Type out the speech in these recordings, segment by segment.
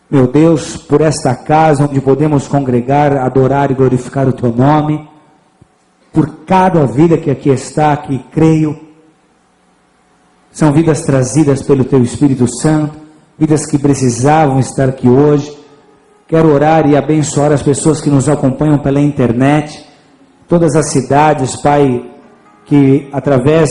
meu Deus, por esta casa onde podemos congregar, adorar e glorificar o Teu nome, por cada vida que aqui está, que creio, são vidas trazidas pelo Teu Espírito Santo, vidas que precisavam estar aqui hoje. Quero orar e abençoar as pessoas que nos acompanham pela internet, todas as cidades, Pai, que através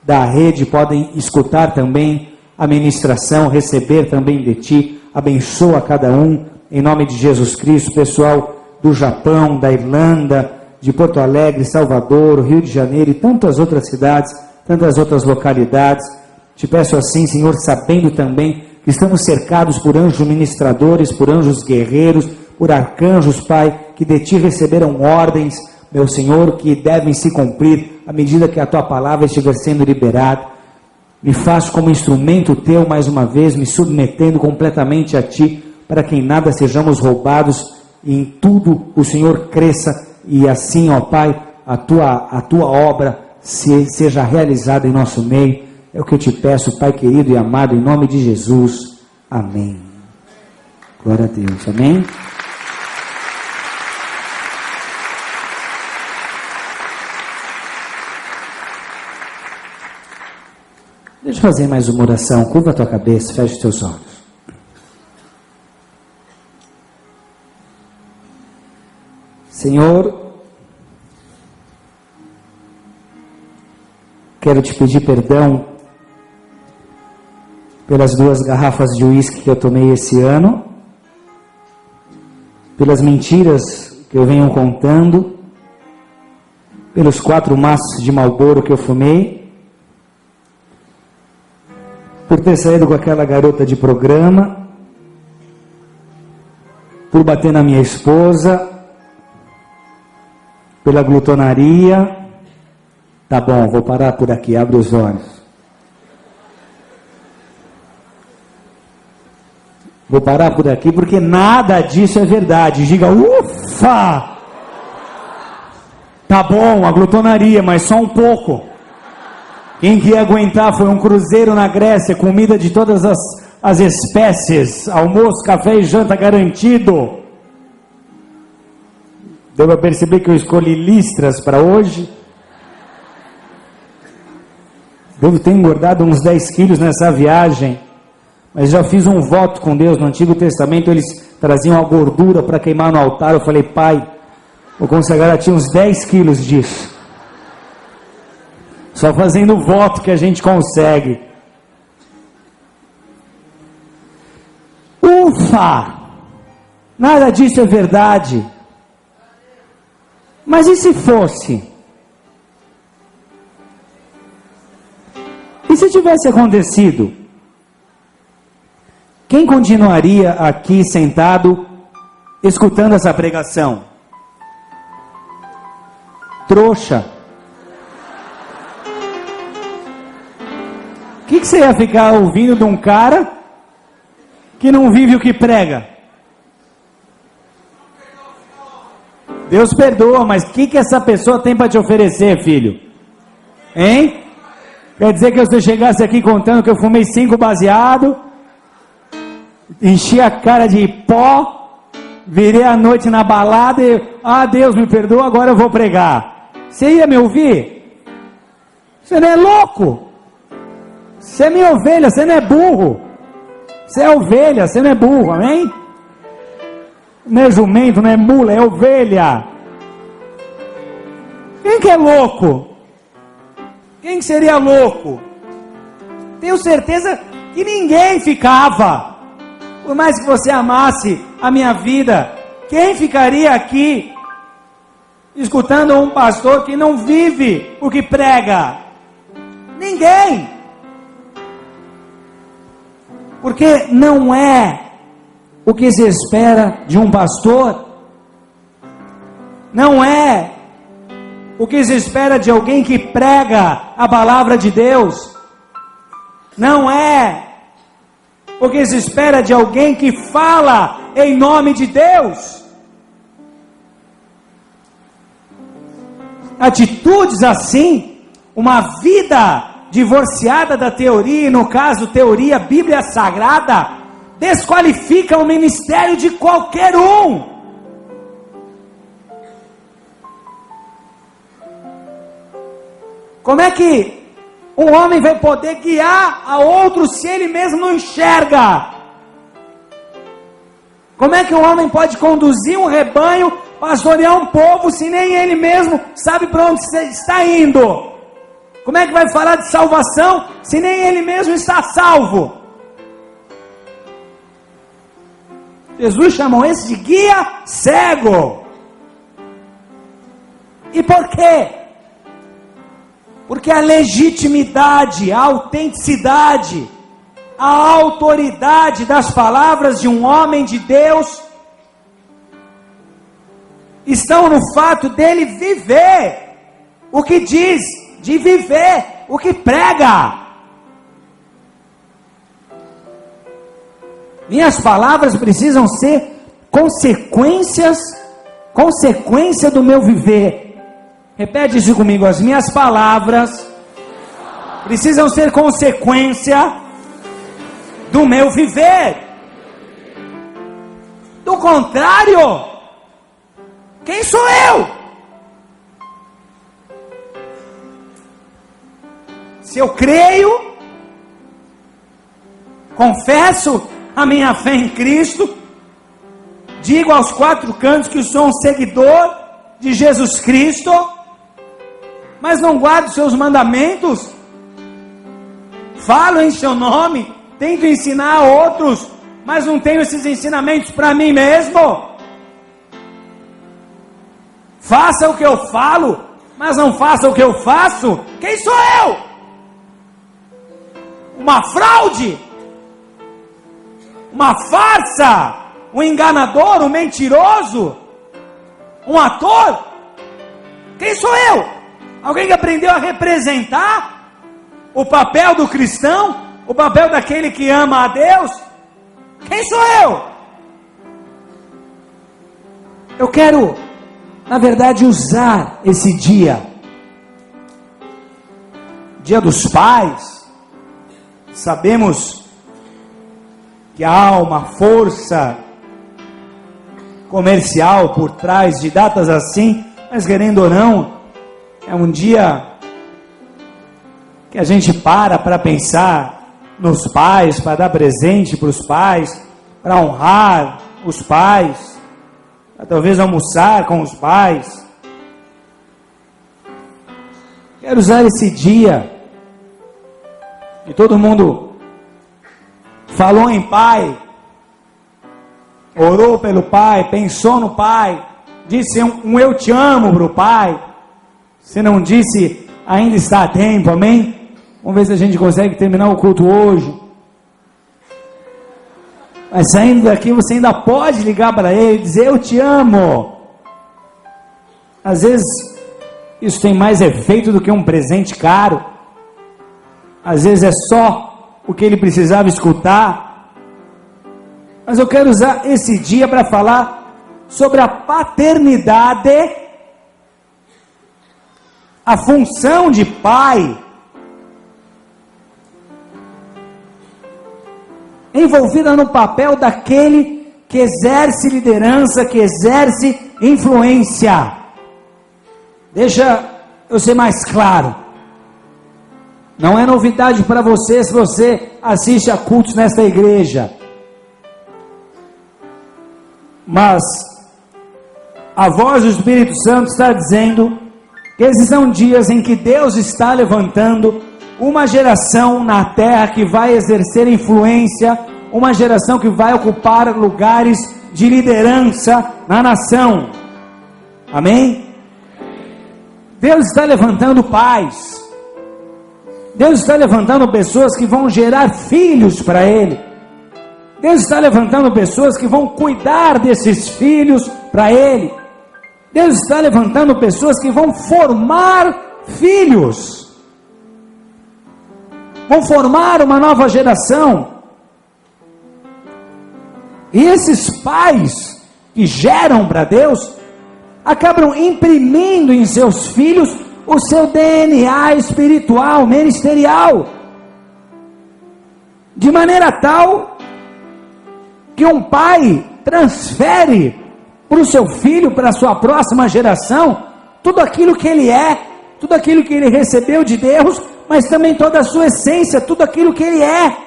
da rede podem escutar também a ministração, receber também de Ti. Abençoa cada um, em nome de Jesus Cristo, pessoal do Japão, da Irlanda, de Porto Alegre, Salvador, Rio de Janeiro e tantas outras cidades, tantas outras localidades. Te peço assim, Senhor, sabendo também que estamos cercados por anjos ministradores, por anjos guerreiros, por arcanjos, Pai, que de Ti receberam ordens, meu Senhor, que devem se cumprir à medida que a Tua palavra estiver sendo liberada. Me faço como instrumento Teu, mais uma vez, me submetendo completamente a Ti, para que em nada sejamos roubados, e em tudo o Senhor cresça, e assim, ó Pai, a Tua obra seja realizada em nosso meio. É o que eu te peço, Pai querido e amado, em nome de Jesus. Amém. Glória a Deus. Amém. Deixa eu fazer mais uma oração. Curva a tua cabeça, feche os teus olhos. Senhor, quero te pedir perdão pelas 2 garrafas de uísque que eu tomei esse ano, pelas mentiras que eu venho contando, pelos 4 maços de Marlboro que eu fumei, por ter saído com aquela garota de programa, por bater na minha esposa, pela glutonaria. Tá bom, vou parar por aqui, abre os olhos. Vou parar por aqui porque nada disso é verdade. Diga, ufa! Tá bom, a glutonaria, mas só um pouco. Quem que ia aguentar? Foi um cruzeiro na Grécia, comida de todas as espécies, almoço, café e janta garantido. Deu para perceber que eu escolhi listras para hoje. Devo ter engordado uns 10 quilos nessa viagem, mas já fiz um voto com Deus. No Antigo Testamento eles traziam a gordura para queimar no altar. Eu falei, Pai, vou consagrar a Ti uns 10 quilos disso. Só fazendo o voto que a gente consegue. Ufa! Nada disso é verdade. Mas e se fosse? E se tivesse acontecido? Quem continuaria aqui sentado, escutando essa pregação? Trouxa. O que você ia ficar ouvindo de um cara que não vive o que prega? Deus perdoa, mas o que essa pessoa tem para te oferecer, filho? Hein? Quer dizer que você chegasse aqui contando que eu fumei 5 baseado, enchi a cara de pó, virei a noite na balada e, Deus me perdoa, agora eu vou pregar. Você ia me ouvir? Você não é louco? Você é minha ovelha, você não é burro. Você é ovelha, você não é burro, amém? Não é jumento, não é mula, é ovelha. Quem que é louco? Quem que seria louco? Tenho certeza que ninguém ficava. Por mais que você amasse a minha vida, quem ficaria aqui escutando um pastor que não vive o que prega? Ninguém. Porque não é o que se espera de um pastor, não é o que se espera de alguém que prega a palavra de Deus, não é o que se espera de alguém que fala em nome de Deus. Atitudes assim, uma vida divorciada da teoria, e no caso teoria, Bíblia Sagrada, desqualifica o ministério de qualquer um. Como é que um homem vai poder guiar a outro se ele mesmo não enxerga? Como é que um homem pode conduzir um rebanho, pastorear um povo, se nem ele mesmo sabe para onde está indo? Como é que vai falar de salvação, se nem ele mesmo está salvo? Jesus chamou esse de guia cego. E por quê? Porque a legitimidade, a autenticidade, a autoridade das palavras de um homem de Deus estão no fato dele viver o que diz, de viver o que prega. Minhas palavras precisam ser consequência do meu viver. Repete isso comigo, as minhas palavras precisam ser consequência do meu viver. Do contrário, quem sou eu? Se eu creio, confesso a minha fé em Cristo, digo aos quatro cantos que sou um seguidor de Jesus Cristo, mas não guardo seus mandamentos, falo em seu nome, tento ensinar a outros, mas não tenho esses ensinamentos para mim mesmo. Faça o que eu falo, mas não faça o que eu faço. Quem sou eu? Uma fraude? Uma farsa? Um enganador? Um mentiroso? Um ator? Quem sou eu? Alguém que aprendeu a representar o papel do cristão? O papel daquele que ama a Deus? Quem sou eu? Eu quero, na verdade, usar esse dia dos pais. Sabemos que há uma força comercial por trás de datas assim, mas querendo ou não, é um dia que a gente para pensar nos pais, para dar presente para os pais, para honrar os pais, para talvez almoçar com os pais. Quero usar esse dia, e todo mundo falou em pai, orou pelo pai, pensou no pai, disse um eu te amo para o pai. Se não disse, ainda está a tempo, amém? Vamos ver se a gente consegue terminar o culto hoje. Mas saindo daqui, você ainda pode ligar para ele e dizer, eu te amo. Às vezes, isso tem mais efeito do que um presente caro. Às vezes é só o que ele precisava escutar. Mas eu quero usar esse dia para falar sobre a paternidade, a função de pai, envolvida no papel daquele que exerce liderança, que exerce influência. Deixa eu ser mais claro. Não é novidade para você se você assiste a cultos nesta igreja. Mas a voz do Espírito Santo está dizendo que esses são dias em que Deus está levantando uma geração na terra que vai exercer influência, uma geração que vai ocupar lugares de liderança na nação. Amém? Deus está levantando pais. Deus está levantando pessoas que vão gerar filhos para Ele. Deus está levantando pessoas que vão cuidar desses filhos para Ele. Deus está levantando pessoas que vão formar filhos. Vão formar uma nova geração. E esses pais que geram para Deus, acabam imprimindo em seus filhos o seu DNA espiritual, ministerial, de maneira tal que um pai transfere para o seu filho, para a sua próxima geração, tudo aquilo que ele é, tudo aquilo que ele recebeu de Deus, mas também toda a sua essência, tudo aquilo que ele é.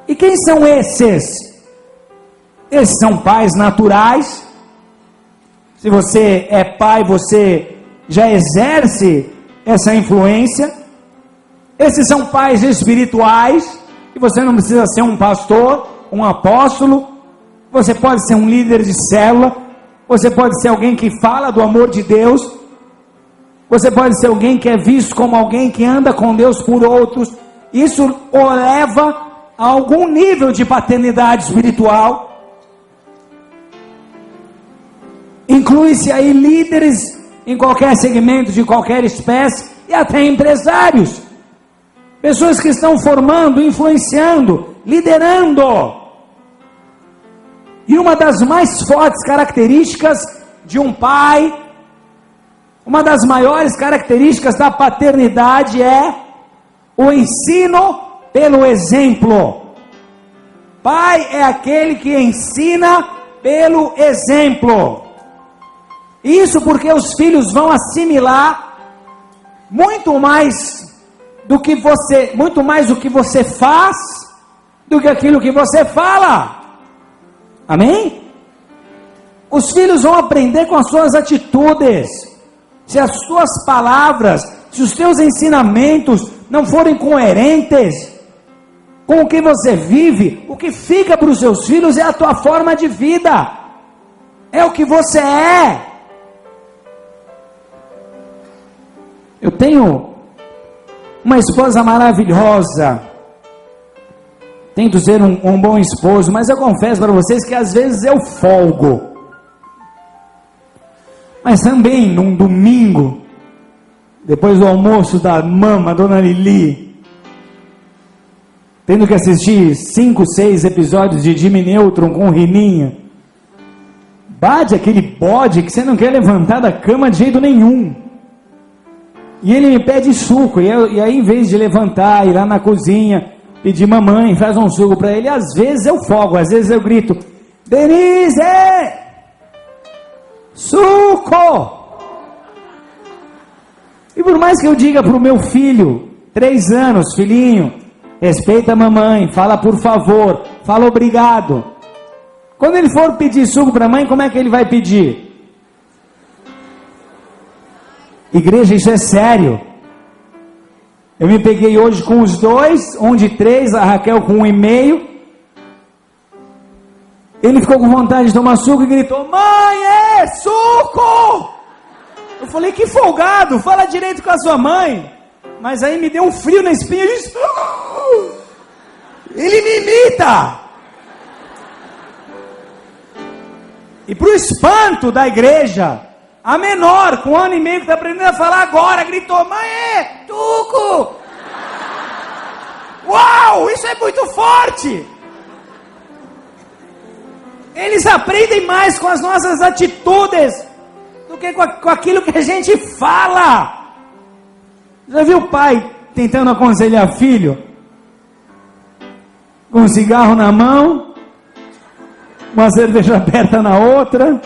E quem são esses? Esses são pais naturais. Se você é pai, você já exerce essa influência. Esses são pais espirituais, e você não precisa ser um pastor, um apóstolo, você pode ser um líder de célula, você pode ser alguém que fala do amor de Deus, você pode ser alguém que é visto como alguém que anda com Deus por outros. Isso o leva a algum nível de paternidade espiritual. Inclui-se aí líderes em qualquer segmento, de qualquer espécie, e até empresários. Pessoas que estão formando, influenciando, liderando. E uma das mais fortes características de um pai, uma das maiores características da paternidade é o ensino pelo exemplo. Pai é aquele que ensina pelo exemplo. Isso porque os filhos vão assimilar muito mais do que você faz, do que aquilo que você fala. Amém? Os filhos vão aprender com as suas atitudes. Se as suas palavras, se os teus ensinamentos não forem coerentes com o que você vive, o que fica para os seus filhos é a tua forma de vida, é o que você é. Eu tenho uma esposa maravilhosa, tento ser um bom esposo, mas eu confesso para vocês que às vezes eu folgo. Mas também num domingo, depois do almoço da mama, dona Lili, tendo que assistir 5, 6 episódios de Jimmy Neutron com Rininha, bate aquele bode que você não quer levantar da cama de jeito nenhum. E ele me pede suco, e aí em vez de levantar, ir lá na cozinha, pedir mamãe, faz um suco para ele, às vezes eu folgo, às vezes eu grito, Denise, suco! E por mais que eu diga para o meu filho, 3 anos, filhinho, respeita a mamãe, fala por favor, fala obrigado. Quando ele for pedir suco para a mãe, como é que ele vai pedir? Igreja, isso é sério. Eu me peguei hoje com os 2, um de 3, a Raquel com 1,5. Ele ficou com vontade de tomar suco e gritou, mãe, suco! Eu falei, que folgado, fala direito com a sua mãe. Mas aí me deu um frio na espinha e disse, ele me imita. E para o espanto da igreja, a menor, com 1 ano e meio, que está aprendendo a falar agora, gritou, mãe, tuco! Uau, isso é muito forte! Eles aprendem mais com as nossas atitudes do que com aquilo que a gente fala. Já viu o pai tentando aconselhar filho? Com um cigarro na mão, uma cerveja aberta na outra.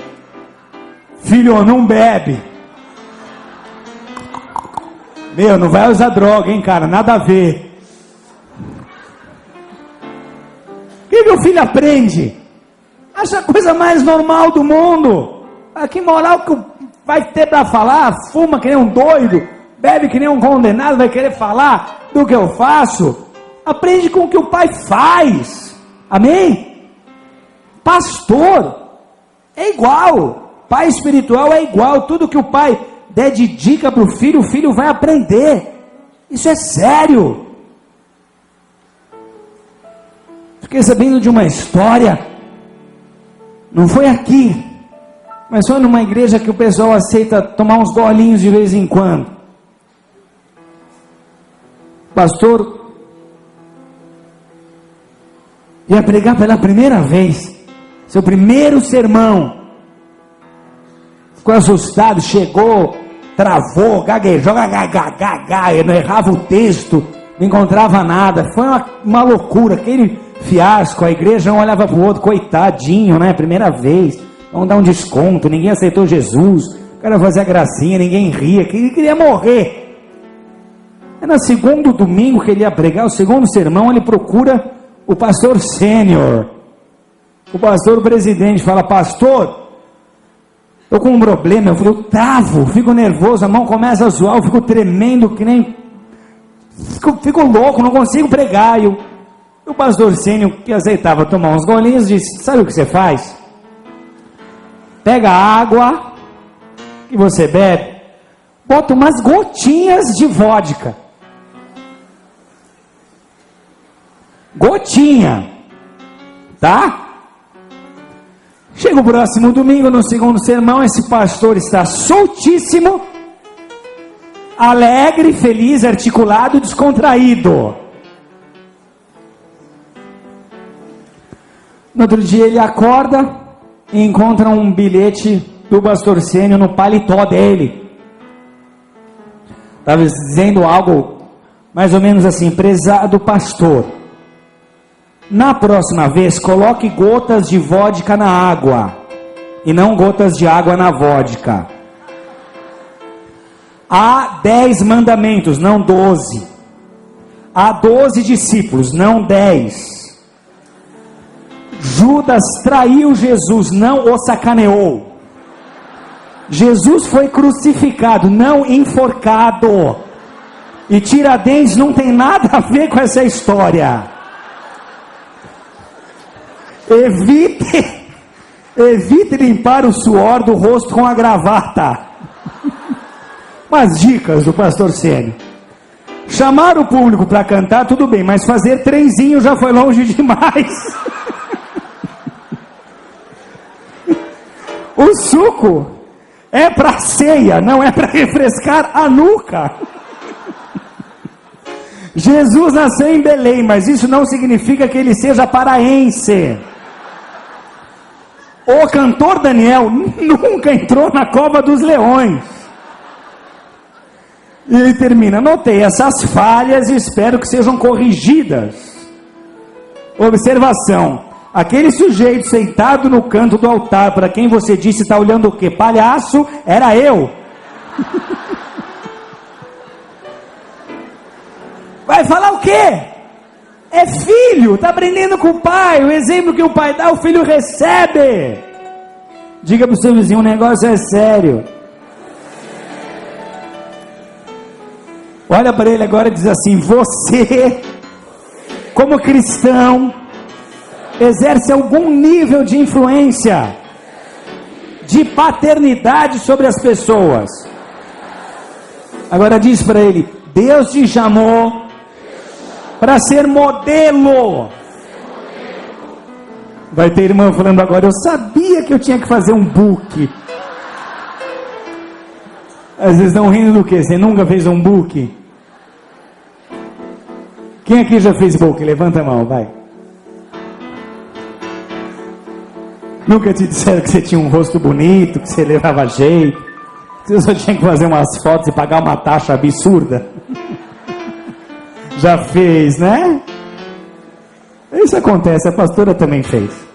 Filho, não bebe. Meu, não vai usar droga, hein, cara? Nada a ver. O que o filho aprende? Acha a coisa mais normal do mundo. Que moral que vai ter para falar? Fuma que nem um doido, bebe que nem um condenado, vai querer falar do que eu faço? Aprende com o que o pai faz. Amém? Pastor é igual. Pai espiritual é igual. Tudo que o pai der de dica para o filho vai aprender. Isso é sério. Fiquei sabendo de uma história, não foi aqui, mas foi numa igreja que o pessoal aceita tomar uns golinhos de vez em quando. O pastor ia pregar pela primeira vez, seu primeiro sermão. Ficou assustado, chegou, travou, gaguejou, eu não errava o texto, não encontrava nada, foi uma loucura, aquele fiasco, a igreja um olhava para o outro, coitadinho, né? Primeira vez, vamos dar um desconto, ninguém aceitou Jesus, o cara fazia gracinha, ninguém ria, queria morrer. E no segundo domingo que ele ia pregar, o segundo sermão, ele procura o pastor sênior, o pastor presidente, fala: pastor, estou com um problema, eu travo, fico nervoso, a mão começa a zoar, eu fico tremendo, que nem... Fico louco, não consigo pregar. E o pastor sênior, que aceitava tomar uns golinhos, disse: sabe o que você faz? Pega a água que você bebe, bota umas gotinhas de vodka. Gotinha, tá? Chega o próximo domingo, no segundo sermão, esse pastor está soltíssimo, alegre, feliz, articulado, descontraído. No outro dia ele acorda e encontra um bilhete do pastor sênior no paletó dele. Estava dizendo algo mais ou menos assim: prezado pastor, na próxima vez coloque gotas de vodka na água e não gotas de água na vodka. Há 10 mandamentos, não 12. Há 12 discípulos, não 10. Judas traiu Jesus, não o sacaneou. Jesus foi crucificado, não enforcado. E Tiradentes não tem nada a ver com essa história. Evite limpar o suor do rosto com a gravata. Umas dicas do pastor sênior. Chamar o público para cantar, tudo bem, mas fazer trenzinho já foi longe demais. O suco é para ceia, não é para refrescar a nuca. Jesus nasceu em Belém, mas isso não significa que ele seja paraense. O cantor Daniel nunca entrou na cova dos leões. E ele termina: notei essas falhas e espero que sejam corrigidas. Observação: aquele sujeito sentado no canto do altar, para quem você disse está olhando o quê? Palhaço, era eu. Vai falar o quê? É filho, está aprendendo com o pai. O exemplo que o pai dá, o filho recebe. Diga para o seu vizinho: o negócio é sério. Olha para ele agora e diz assim: você, como cristão, exerce algum nível de influência, de paternidade sobre as pessoas. Agora diz para ele: Deus te chamou para ser modelo. Vai ter irmã falando agora: eu sabia que eu tinha que fazer um book. Às vezes estão rindo do que? Você nunca fez um book? Quem aqui já fez book? Levanta a mão, vai. Nunca te disseram que você tinha um rosto bonito, que você levava jeito, que você só tinha que fazer umas fotos e pagar uma taxa absurda? Já fez, né? Isso acontece, a pastora também fez.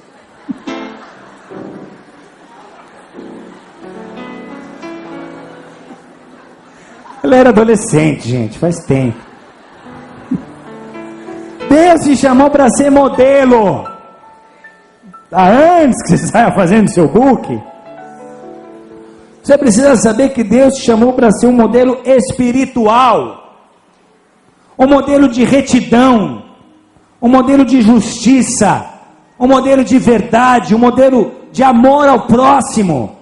Ela era adolescente, gente, faz tempo. Deus te chamou para ser modelo. Antes que você saia fazendo seu book, você precisa saber que Deus te chamou para ser um modelo espiritual, um modelo de retidão, um modelo de justiça, um modelo de verdade, um modelo de amor ao próximo,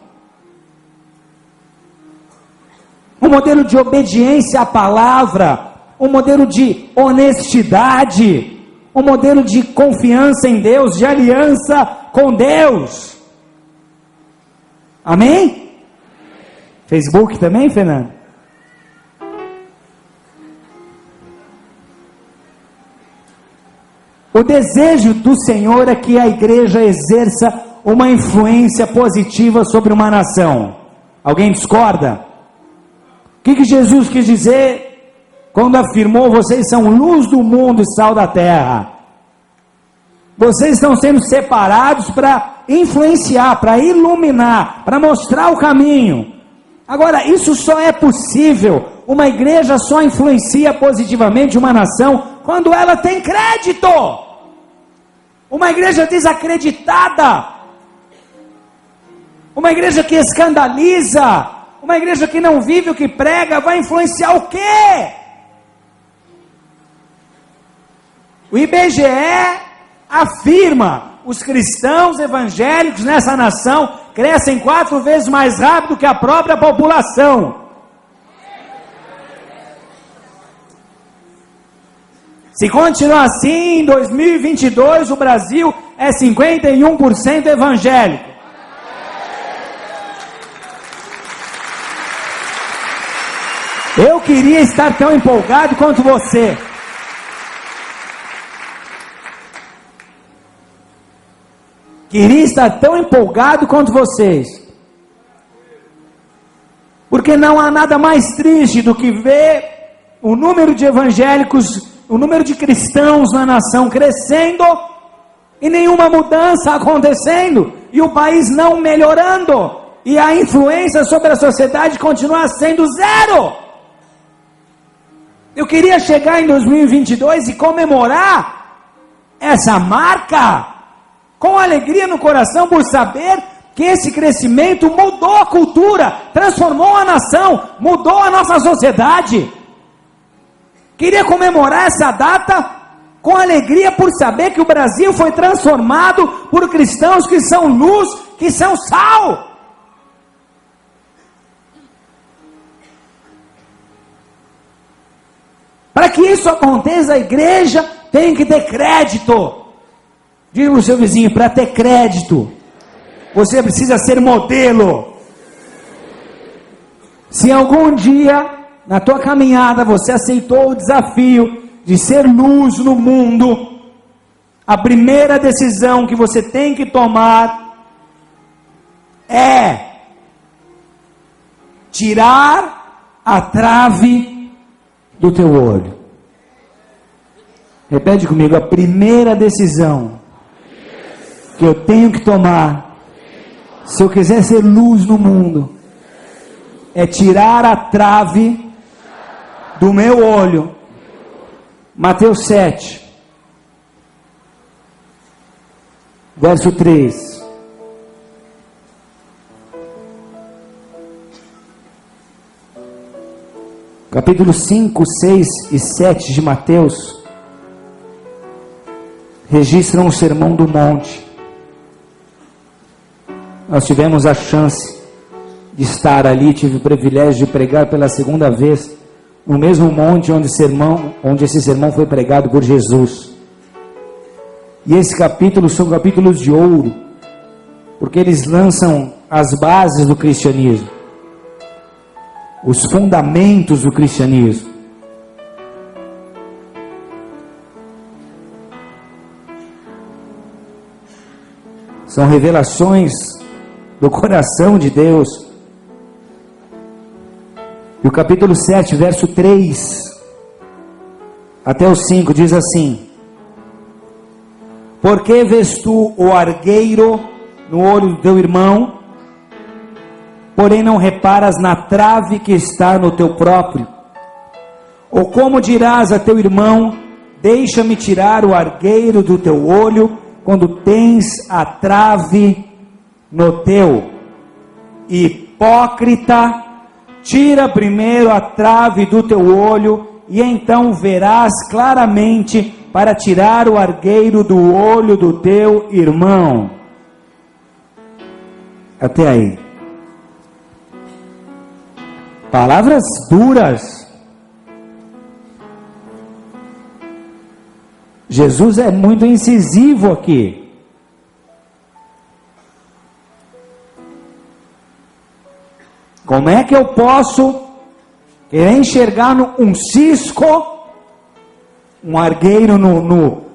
um modelo de obediência à palavra, um modelo de honestidade, um modelo de confiança em Deus, de aliança com Deus. Amém? Facebook também, Fernando? O desejo do Senhor é que a igreja exerça uma influência positiva sobre uma nação. Alguém discorda? O que Jesus quis dizer quando afirmou: vocês são luz do mundo e sal da terra? Vocês estão sendo separados para influenciar, para iluminar, para mostrar o caminho. Agora, isso só é possível, uma igreja só influencia positivamente uma nação quando ela tem crédito. Uma igreja desacreditada, uma igreja que escandaliza, uma igreja que não vive o que prega, vai influenciar o quê? O IBGE afirma: os cristãos evangélicos nessa nação crescem 4 vezes mais rápido que a própria população. Se continuar assim, em 2022 o Brasil é 51% evangélico. Eu queria estar tão empolgado quanto você. Queria estar tão empolgado quanto vocês. Porque não há nada mais triste do que ver o número de evangélicos, o número de cristãos na nação crescendo e nenhuma mudança acontecendo, e o país não melhorando, e a influência sobre a sociedade continuar sendo zero. Eu queria chegar em 2022 e comemorar essa marca com alegria no coração, por saber que esse crescimento mudou a cultura, transformou a nação, mudou a nossa sociedade. Queria comemorar essa data com alegria, por saber que o Brasil foi transformado por cristãos que são luz, que são sal. Para que isso aconteça, a igreja tem que ter crédito. Diga para o seu vizinho: para ter crédito, você precisa ser modelo. Se algum dia, na tua caminhada, você aceitou o desafio de ser luz no mundo, a primeira decisão que você tem que tomar é tirar a trave do teu olho. Repete comigo: a primeira decisão que eu tenho que tomar, se eu quiser ser luz no mundo, é tirar a trave do meu olho. Mateus 7, verso 3. Capítulo 5, 6 e 7 de Mateus registram o Sermão do Monte. Nós tivemos a chance de estar ali, tive o privilégio de pregar pela segunda vez no mesmo monte onde esse sermão foi pregado por Jesus. E esse capítulo são capítulos de ouro, porque eles lançam as bases do cristianismo, os fundamentos do cristianismo. São revelações do coração de Deus. E o capítulo 7, verso 3 até o 5 diz assim: por que vês tu o argueiro no olho do teu irmão, porém não reparas na trave que está no teu próprio? Ou como dirás a teu irmão: deixa-me tirar o argueiro do teu olho, quando tens a trave no teu? Hipócrita, tira primeiro a trave do teu olho, e então verás claramente para tirar o argueiro do olho do teu irmão. Até aí. Palavras duras. Jesus é muito incisivo aqui. Como é que eu posso querer enxergar um cisco, um argueiro no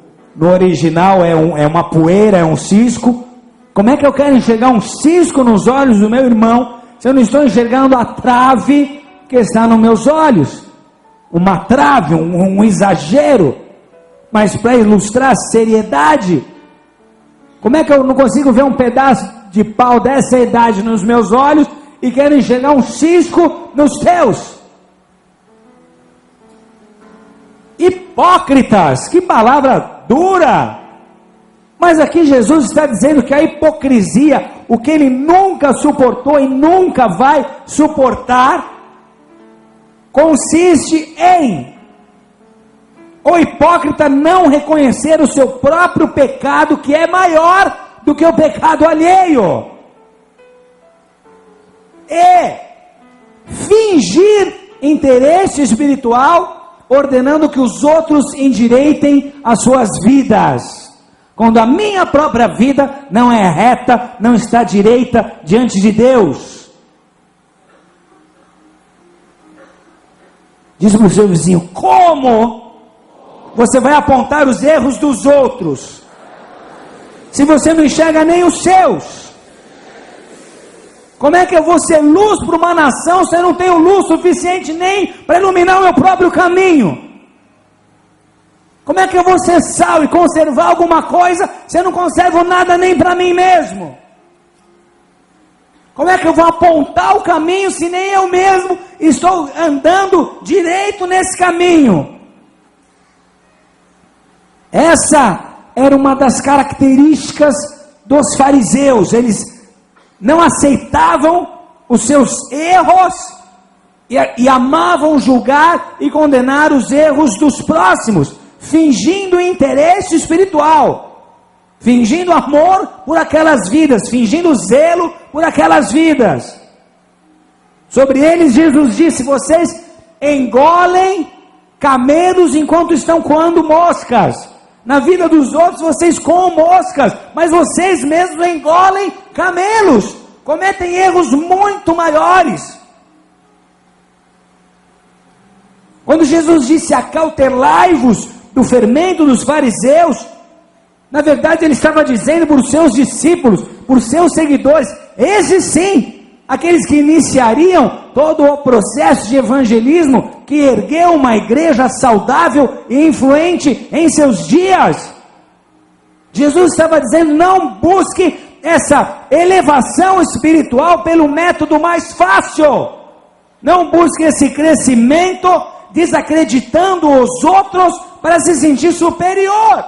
original é uma poeira, é um cisco. Como é que eu quero enxergar um cisco nos olhos do meu irmão, se eu não estou enxergando a trave que está nos meus olhos? Uma trave, um exagero. Mas para ilustrar a seriedade Como é que eu não consigo ver um pedaço de pau dessa idade nos meus olhos e quero enxergar um cisco nos teus? Hipócritas, que palavra dura! Mas aqui Jesus está dizendo que a hipocrisia, o que ele nunca suportou e nunca vai suportar, consiste em o hipócrita não reconhecer o seu próprio pecado, que é maior do que o pecado alheio, e fingir interesse espiritual, ordenando que os outros endireitem as suas vidas, quando a minha própria vida não é reta, não está direita diante de Deus. Diz para o seu vizinho: como você vai apontar os erros dos outros, se você não enxerga nem os seus? Como é que eu vou ser luz para uma nação se eu não tenho luz suficiente nem para iluminar o meu próprio caminho? Como é que eu vou ser sal e conservar alguma coisa se eu não conservo nada nem para mim mesmo? Como é que eu vou apontar o caminho se nem eu mesmo estou andando direito nesse caminho? Essa era uma das características dos fariseus. Eles não aceitavam os seus erros e amavam julgar e condenar os erros dos próximos, fingindo interesse espiritual, fingindo amor por aquelas vidas, fingindo zelo por aquelas vidas. Sobre eles Jesus disse: vocês engolem camelos enquanto estão coando moscas. Na vida dos outros vocês coam moscas, mas vocês mesmos engolem camelos, cometem erros muito maiores. Quando Jesus disse: acautelai-vos do fermento dos fariseus, na verdade ele estava dizendo para os seus discípulos, por seus seguidores, esses sim, aqueles que iniciariam todo o processo de evangelismo, que ergueu uma igreja saudável e influente em seus dias. Jesus estava dizendo: não busque essa elevação espiritual pelo método mais fácil, não busque esse crescimento desacreditando os outros para se sentir superior.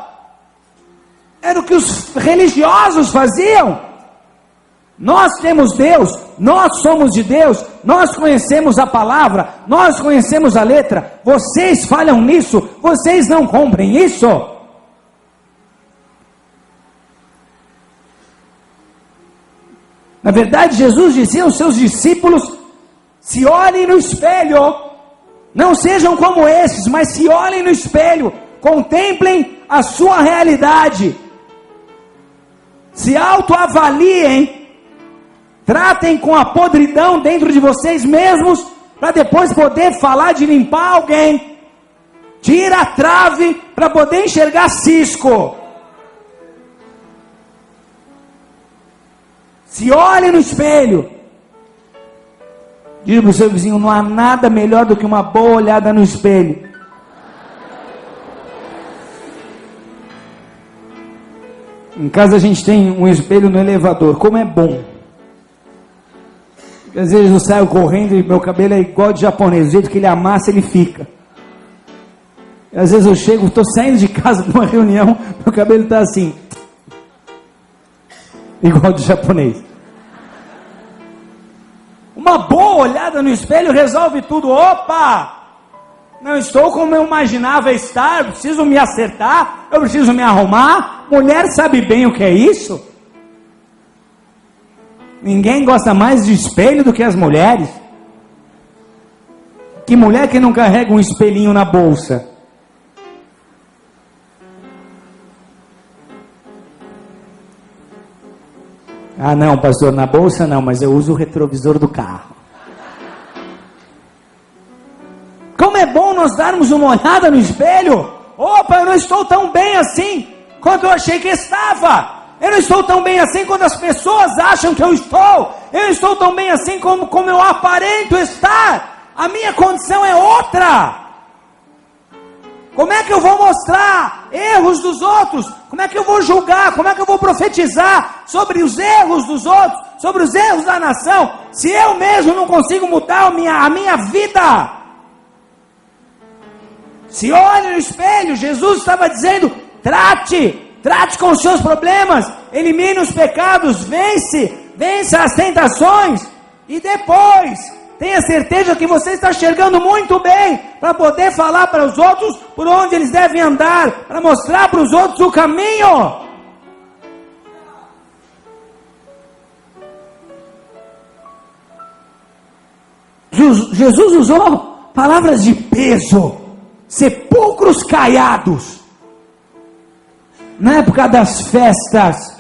Era o que os religiosos faziam. Nós temos Deus, nós somos de Deus, nós conhecemos a palavra, nós conhecemos a letra, vocês falham nisso, vocês não cumprem isso. Na verdade, Jesus dizia aos seus discípulos: se olhem no espelho, não sejam como esses, mas se olhem no espelho, contemplem a sua realidade, se autoavaliem, tratem com a podridão dentro de vocês mesmos, para depois poder falar de limpar alguém. Tira a trave para poder enxergar cisco. Se olhe no espelho. Diga para o seu vizinho: não há nada melhor do que uma boa olhada no espelho. Em casa a gente tem um espelho no elevador. Como é bom. Às vezes eu saio correndo e meu cabelo é igual de japonês, do jeito que ele amassa, ele fica. Às vezes eu chego, estou saindo de casa de uma reunião, meu cabelo está assim, igual de japonês. Uma boa olhada no espelho resolve tudo. Opa! Não estou como eu imaginava estar, eu preciso me acertar, eu preciso me arrumar. Mulher sabe bem o que é isso. Ninguém gosta mais de espelho do que as mulheres. Que mulher que não carrega um espelhinho na bolsa? Ah não, pastor, na bolsa não, mas eu uso o retrovisor do carro. Como é bom nós darmos uma olhada no espelho. Opa, eu não estou tão bem assim quanto eu achei que estava. Eu não estou tão bem assim quando as pessoas acham que eu estou. Eu não estou tão bem assim como eu aparento estar. A minha condição é outra. Como é que eu vou mostrar erros dos outros? Como é que eu vou julgar? Como é que eu vou profetizar sobre os erros dos outros? Sobre os erros da nação? Se eu mesmo não consigo mudar a minha vida? Se olhe no espelho, Jesus estava dizendo, trate com os seus problemas, elimine os pecados, vence as tentações, e depois, tenha certeza que você está enxergando muito bem, para poder falar para os outros por onde eles devem andar, para mostrar para os outros o caminho. Jesus usou palavras de peso, sepulcros caiados. Na época das festas,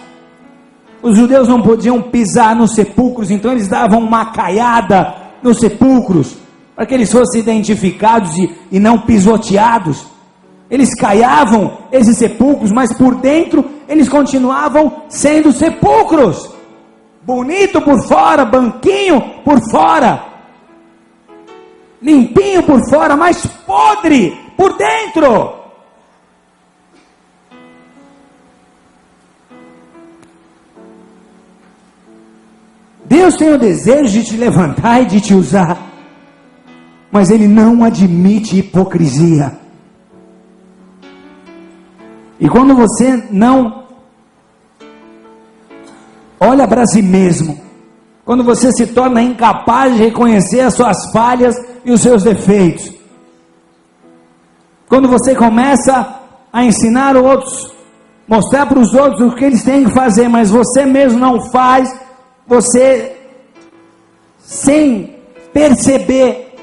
os judeus não podiam pisar nos sepulcros, então eles davam uma caiada nos sepulcros, para que eles fossem identificados e não pisoteados. Eles caiavam esses sepulcros, mas por dentro eles continuavam sendo sepulcros. Bonito por fora, banquinho por fora, limpinho por fora, mas podre por dentro. Deus tem o desejo de te levantar e de te usar, mas Ele não admite hipocrisia. E quando você não olha para si mesmo, quando você se torna incapaz de reconhecer as suas falhas e os seus defeitos, quando você começa a ensinar outros, mostrar para os outros o que eles têm que fazer, mas você mesmo não faz, você, sem perceber,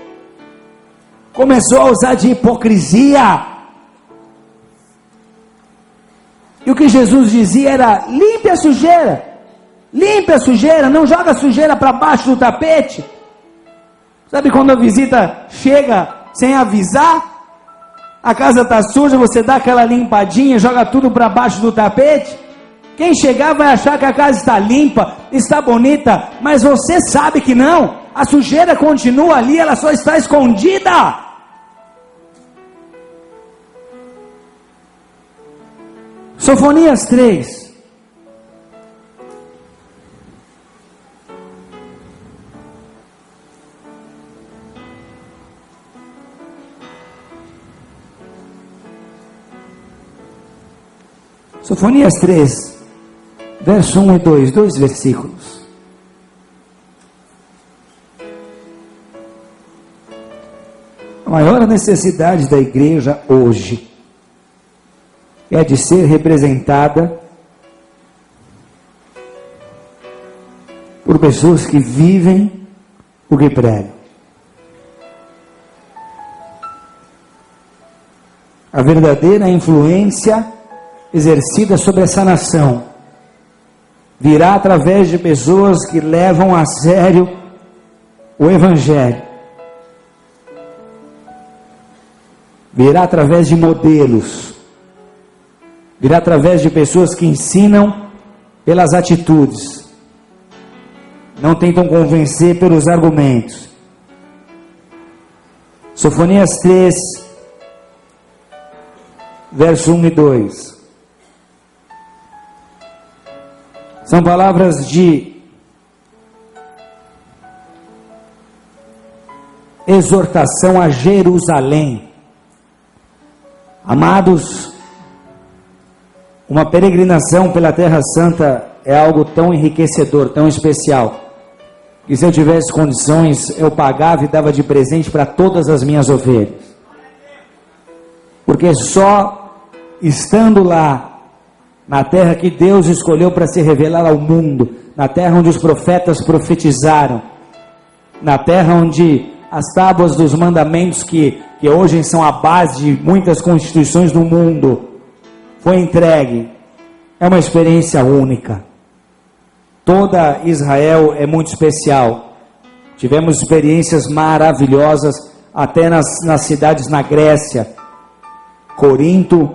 começou a usar de hipocrisia. E o que Jesus dizia era: limpe a sujeira, não joga a sujeira para baixo do tapete. Sabe quando a visita chega sem avisar, a casa está suja, você dá aquela limpadinha, joga tudo para baixo do tapete? Quem chegar vai achar que a casa está limpa, está bonita, mas você sabe que não, a sujeira continua ali, ela só está escondida. Sofonias 3. Sofonias 3, verso 1 e 2, 2 versículos. A maior necessidade da igreja hoje é de ser representada por pessoas que vivem o que pregam. A verdadeira influência exercida sobre essa nação virá através de pessoas que levam a sério o Evangelho. Virá através de modelos. Virá através de pessoas que ensinam pelas atitudes. Não tentam convencer pelos argumentos. Sofonias 3, verso 1 e 2. São palavras de exortação a Jerusalém. Amados, uma peregrinação pela Terra Santa é algo tão enriquecedor, tão especial, que se eu tivesse condições, eu pagava e dava de presente para todas as minhas ovelhas. Porque só estando lá, na terra que Deus escolheu para se revelar ao mundo, na terra onde os profetas profetizaram, na terra onde as tábuas dos mandamentos que hoje são a base de muitas constituições do mundo, foi entregue, é uma experiência única. Toda Israel é muito especial. Tivemos experiências maravilhosas até nas cidades na Grécia. Corinto,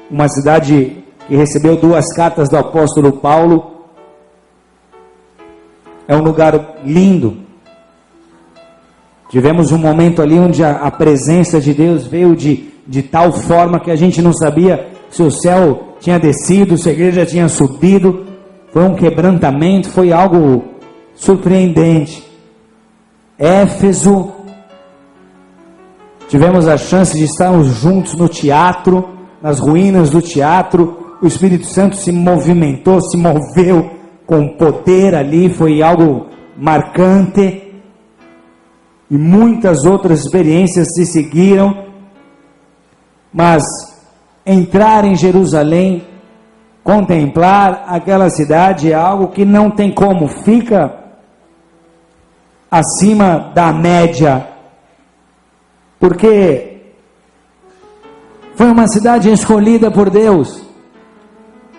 uma cidade que recebeu 2 cartas do apóstolo Paulo, é um lugar lindo. Tivemos um momento ali onde a presença de Deus veio de de tal forma que a gente não sabia se o céu tinha descido, se a igreja tinha subido. Foi um quebrantamento, foi algo surpreendente. Éfeso, tivemos a chance de estarmos juntos no teatro, nas ruínas do teatro. O Espírito Santo se movimentou, se moveu com poder ali, foi algo marcante. E muitas outras experiências se seguiram. Mas entrar em Jerusalém, contemplar aquela cidade é algo que não tem como, fica acima da média, porque foi uma cidade escolhida por Deus,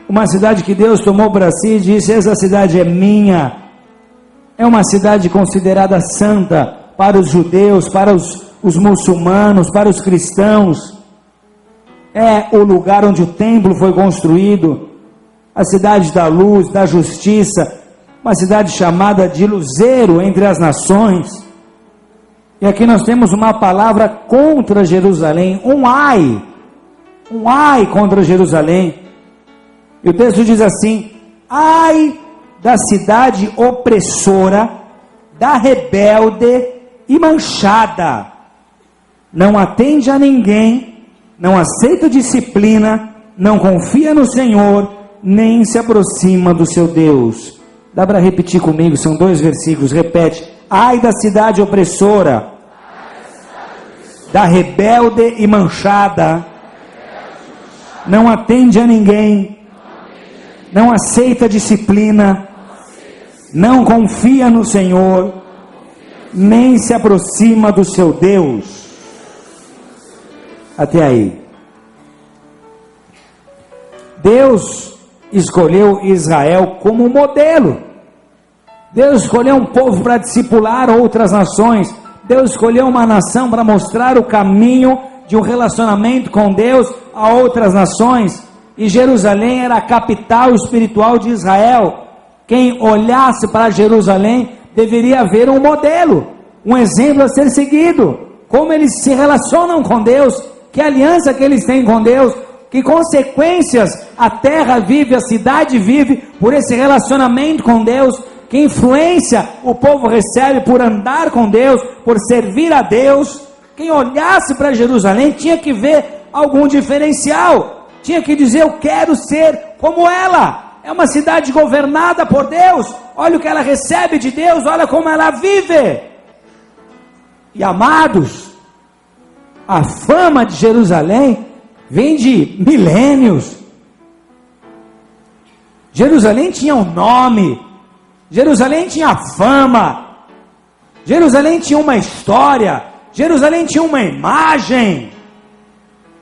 uma cidade que Deus tomou para si e disse: essa cidade é minha. É uma cidade considerada santa para os judeus, para os muçulmanos, para os cristãos. É o lugar onde o templo foi construído, a cidade da luz, da justiça, uma cidade chamada de luzeiro entre as nações. E aqui nós temos uma palavra contra Jerusalém, um ai contra Jerusalém. E o texto diz assim: ai da cidade opressora, da rebelde e manchada, não atende a ninguém, não aceita disciplina, não confia no Senhor, nem se aproxima do seu Deus. Dá para repetir comigo, são 2 versículos, repete: ai da cidade opressora, da rebelde e manchada, não atende a ninguém, não aceita disciplina, não confia no Senhor, nem se aproxima do seu Deus. Até aí. Deus escolheu Israel como modelo. Deus escolheu um povo para discipular outras nações. Deus escolheu uma nação para mostrar o caminho de um relacionamento com Deus a outras nações. E Jerusalém era a capital espiritual de Israel. Quem olhasse para Jerusalém deveria ver um modelo, um exemplo a ser seguido. Como eles se relacionam com Deus, que aliança que eles têm com Deus, que consequências a terra vive, a cidade vive por esse relacionamento com Deus, que influência o povo recebe por andar com Deus, por servir a Deus. Quem olhasse para Jerusalém tinha que ver algum diferencial, tinha que dizer: eu quero ser como ela. É uma cidade governada por Deus, olha o que ela recebe de Deus, olha como ela vive. E amados, a fama de Jerusalém vem de milênios. Jerusalém tinha um nome, Jerusalém tinha fama, Jerusalém tinha uma história, Jerusalém tinha uma imagem,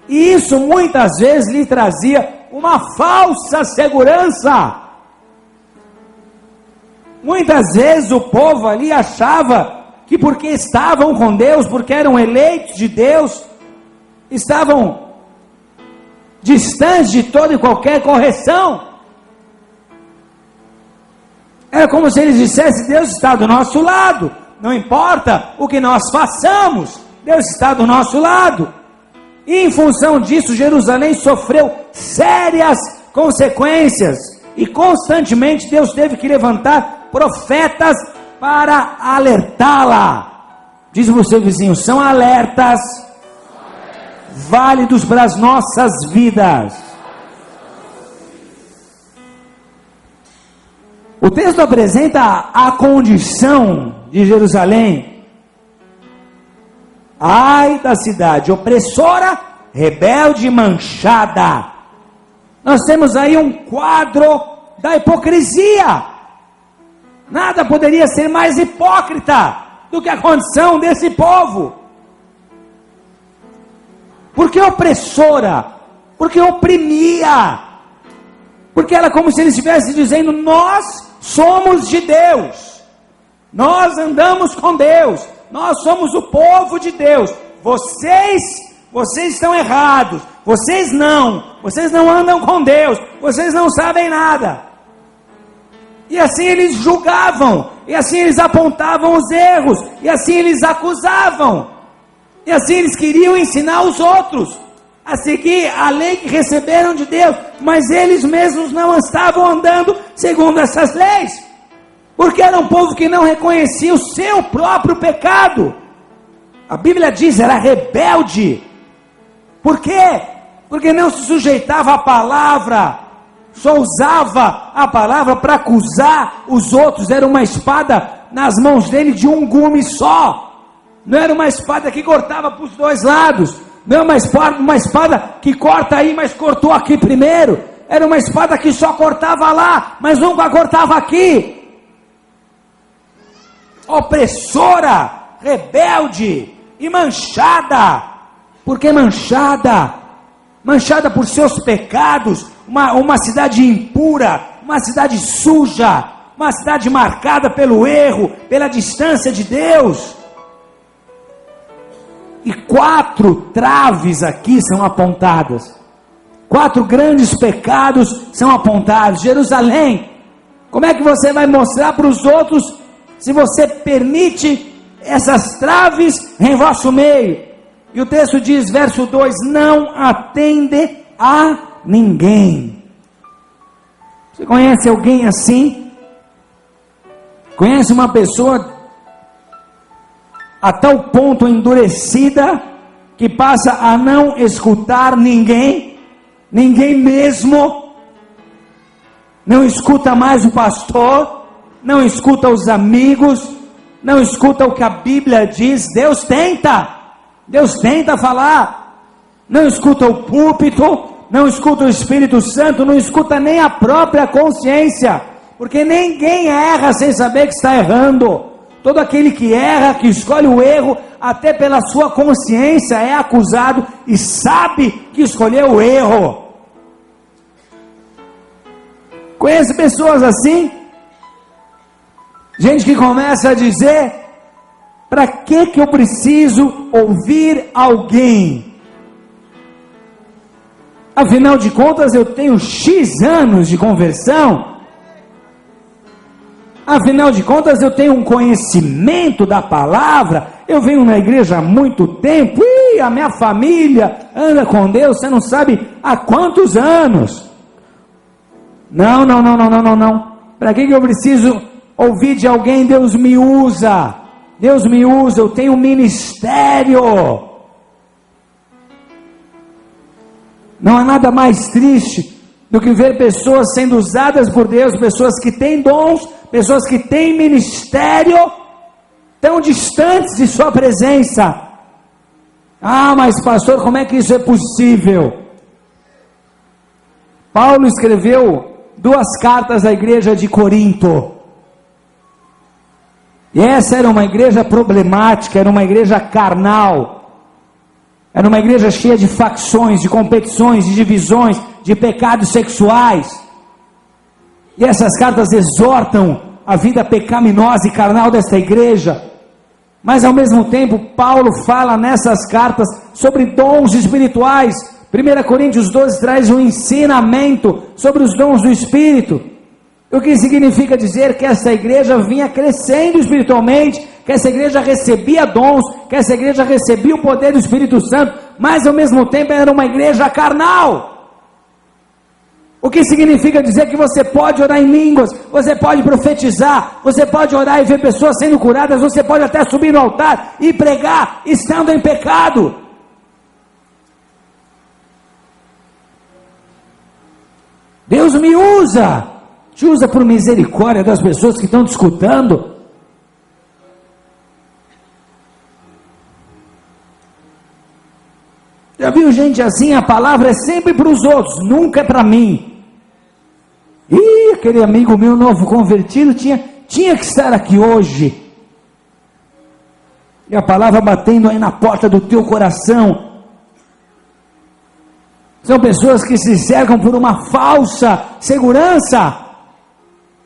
e isso muitas vezes lhe trazia uma falsa segurança. Muitas vezes o povo ali achava que porque estavam com Deus, porque eram eleitos de Deus, estavam distantes de toda e qualquer correção. Era como se eles dissessem: Deus está do nosso lado, não importa o que nós façamos, Deus está do nosso lado. E em função disso, Jerusalém sofreu sérias consequências, e constantemente Deus teve que levantar profetas para alertá-la. Diz para o seu vizinho: são alertas válidos para as nossas vidas. O texto apresenta a condição de Jerusalém. Ai da cidade opressora, rebelde e manchada. Nós temos aí um quadro da hipocrisia. Nada poderia ser mais hipócrita do que a condição desse povo. Porque opressora, porque oprimia, porque era como se ele estivesse dizendo: nós somos de Deus, nós andamos com Deus, nós somos o povo de Deus, vocês estão errados, vocês não andam com Deus, vocês não sabem nada. E assim eles julgavam, e assim eles apontavam os erros, e assim eles acusavam, e assim eles queriam ensinar os outros a seguir a lei que receberam de Deus, mas eles mesmos não estavam andando segundo essas leis, porque era um povo que não reconhecia o seu próprio pecado. A Bíblia diz, era rebelde. Por quê? Porque não se sujeitava à palavra, só usava a palavra para acusar os outros. Era uma espada nas mãos dele de um gume só, não era uma espada que cortava para os dois lados, não é uma espada que corta aí, mas cortou aqui primeiro, era uma espada que só cortava lá, mas nunca cortava aqui. Opressora, rebelde e manchada. Por que manchada? Manchada por seus pecados, uma cidade impura, uma cidade suja, uma cidade marcada pelo erro, pela distância de Deus. E 4 traves aqui são apontadas, 4 grandes pecados são apontados. Jerusalém, como é que você vai mostrar para os outros se você permite essas traves em vosso meio? E o texto diz, verso 2, não atende a ninguém. Você conhece alguém assim? Conhece uma pessoa a tal ponto endurecida que passa a não escutar ninguém mesmo, não escuta mais o pastor, não escuta os amigos, não escuta o que a Bíblia diz. Deus tenta falar, não escuta o púlpito, não escuta o Espírito Santo, não escuta nem a própria consciência, porque ninguém erra sem saber que está errando. Todo aquele que erra, que escolhe o erro, até pela sua consciência é acusado e sabe que escolheu o erro. Conhece pessoas assim? Gente que começa a dizer, para que eu preciso ouvir alguém? Afinal de contas eu tenho X anos de conversão. Afinal de contas eu tenho um conhecimento da palavra, eu venho na igreja há muito tempo, e a minha família anda com Deus, você não sabe há quantos anos. Não. Para que eu preciso ouvir de alguém? Deus me usa, eu tenho um ministério. Não há nada mais triste do que ver pessoas sendo usadas por Deus, pessoas que têm dons, pessoas que têm ministério, tão distantes de sua presença. Ah, mas pastor, como é que isso é possível? Paulo escreveu 2 cartas à igreja de Corinto, e essa era uma igreja problemática, era uma igreja carnal, era uma igreja cheia de facções, de competições, de divisões, de pecados sexuais. E essas cartas exortam a vida pecaminosa e carnal desta igreja. Mas ao mesmo tempo, Paulo fala nessas cartas sobre dons espirituais. 1 Coríntios 12 traz um ensinamento sobre os dons do Espírito. O que significa dizer que essa igreja vinha crescendo espiritualmente, que essa igreja recebia dons, que essa igreja recebia o poder do Espírito Santo, mas ao mesmo tempo era uma igreja carnal. O que significa dizer que você pode orar em línguas, você pode profetizar, você pode orar e ver pessoas sendo curadas, você pode até subir no altar e pregar, estando em pecado. Deus me usa, te usa por misericórdia das pessoas que estão te escutando. Já viu gente assim? A palavra é sempre para os outros, nunca é para mim. E aquele amigo meu novo convertido tinha que estar aqui hoje. E a palavra batendo aí na porta do teu coração. São pessoas que se cercam por uma falsa segurança.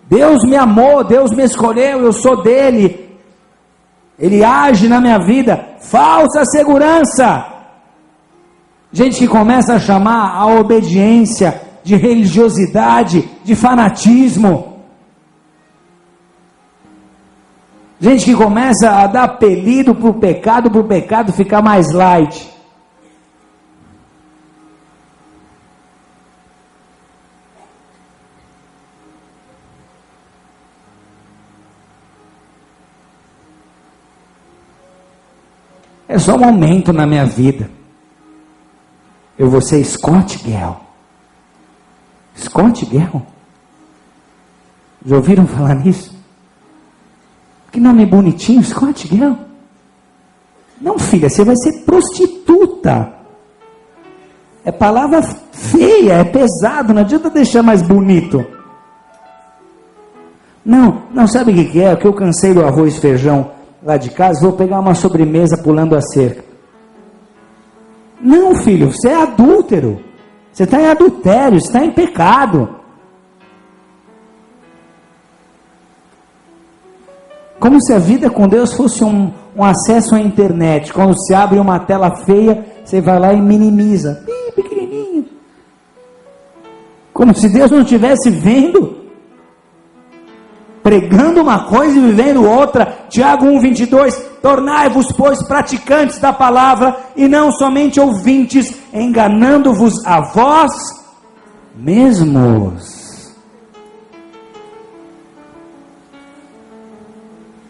Deus me amou, Deus me escolheu, eu sou dele. Ele age na minha vida. Falsa segurança. Gente que começa a chamar a obediência de religiosidade, de fanatismo. Gente que começa a dar apelido para o pecado ficar mais light. É só um momento na minha vida. Eu vou ser Scott Gell. Scott Gell? Já ouviram falar nisso? Que nome bonitinho, Scott Gell. Não, filha, você vai ser prostituta. É palavra feia, é pesado, não adianta deixar mais bonito. Não, sabe o que é? Que eu cansei do arroz e feijão lá de casa, vou pegar uma sobremesa pulando a cerca. Não, filho, você é adúltero. Você está em adultério, você está em pecado. Como se a vida com Deus fosse um acesso à internet. Quando se abre uma tela feia, você vai lá e minimiza. Pequenininho. Como se Deus não estivesse vendo. Pregando uma coisa e vivendo outra. Tiago 1,22. Tornai-vos, pois, praticantes da palavra e não somente ouvintes, enganando-vos a vós mesmos.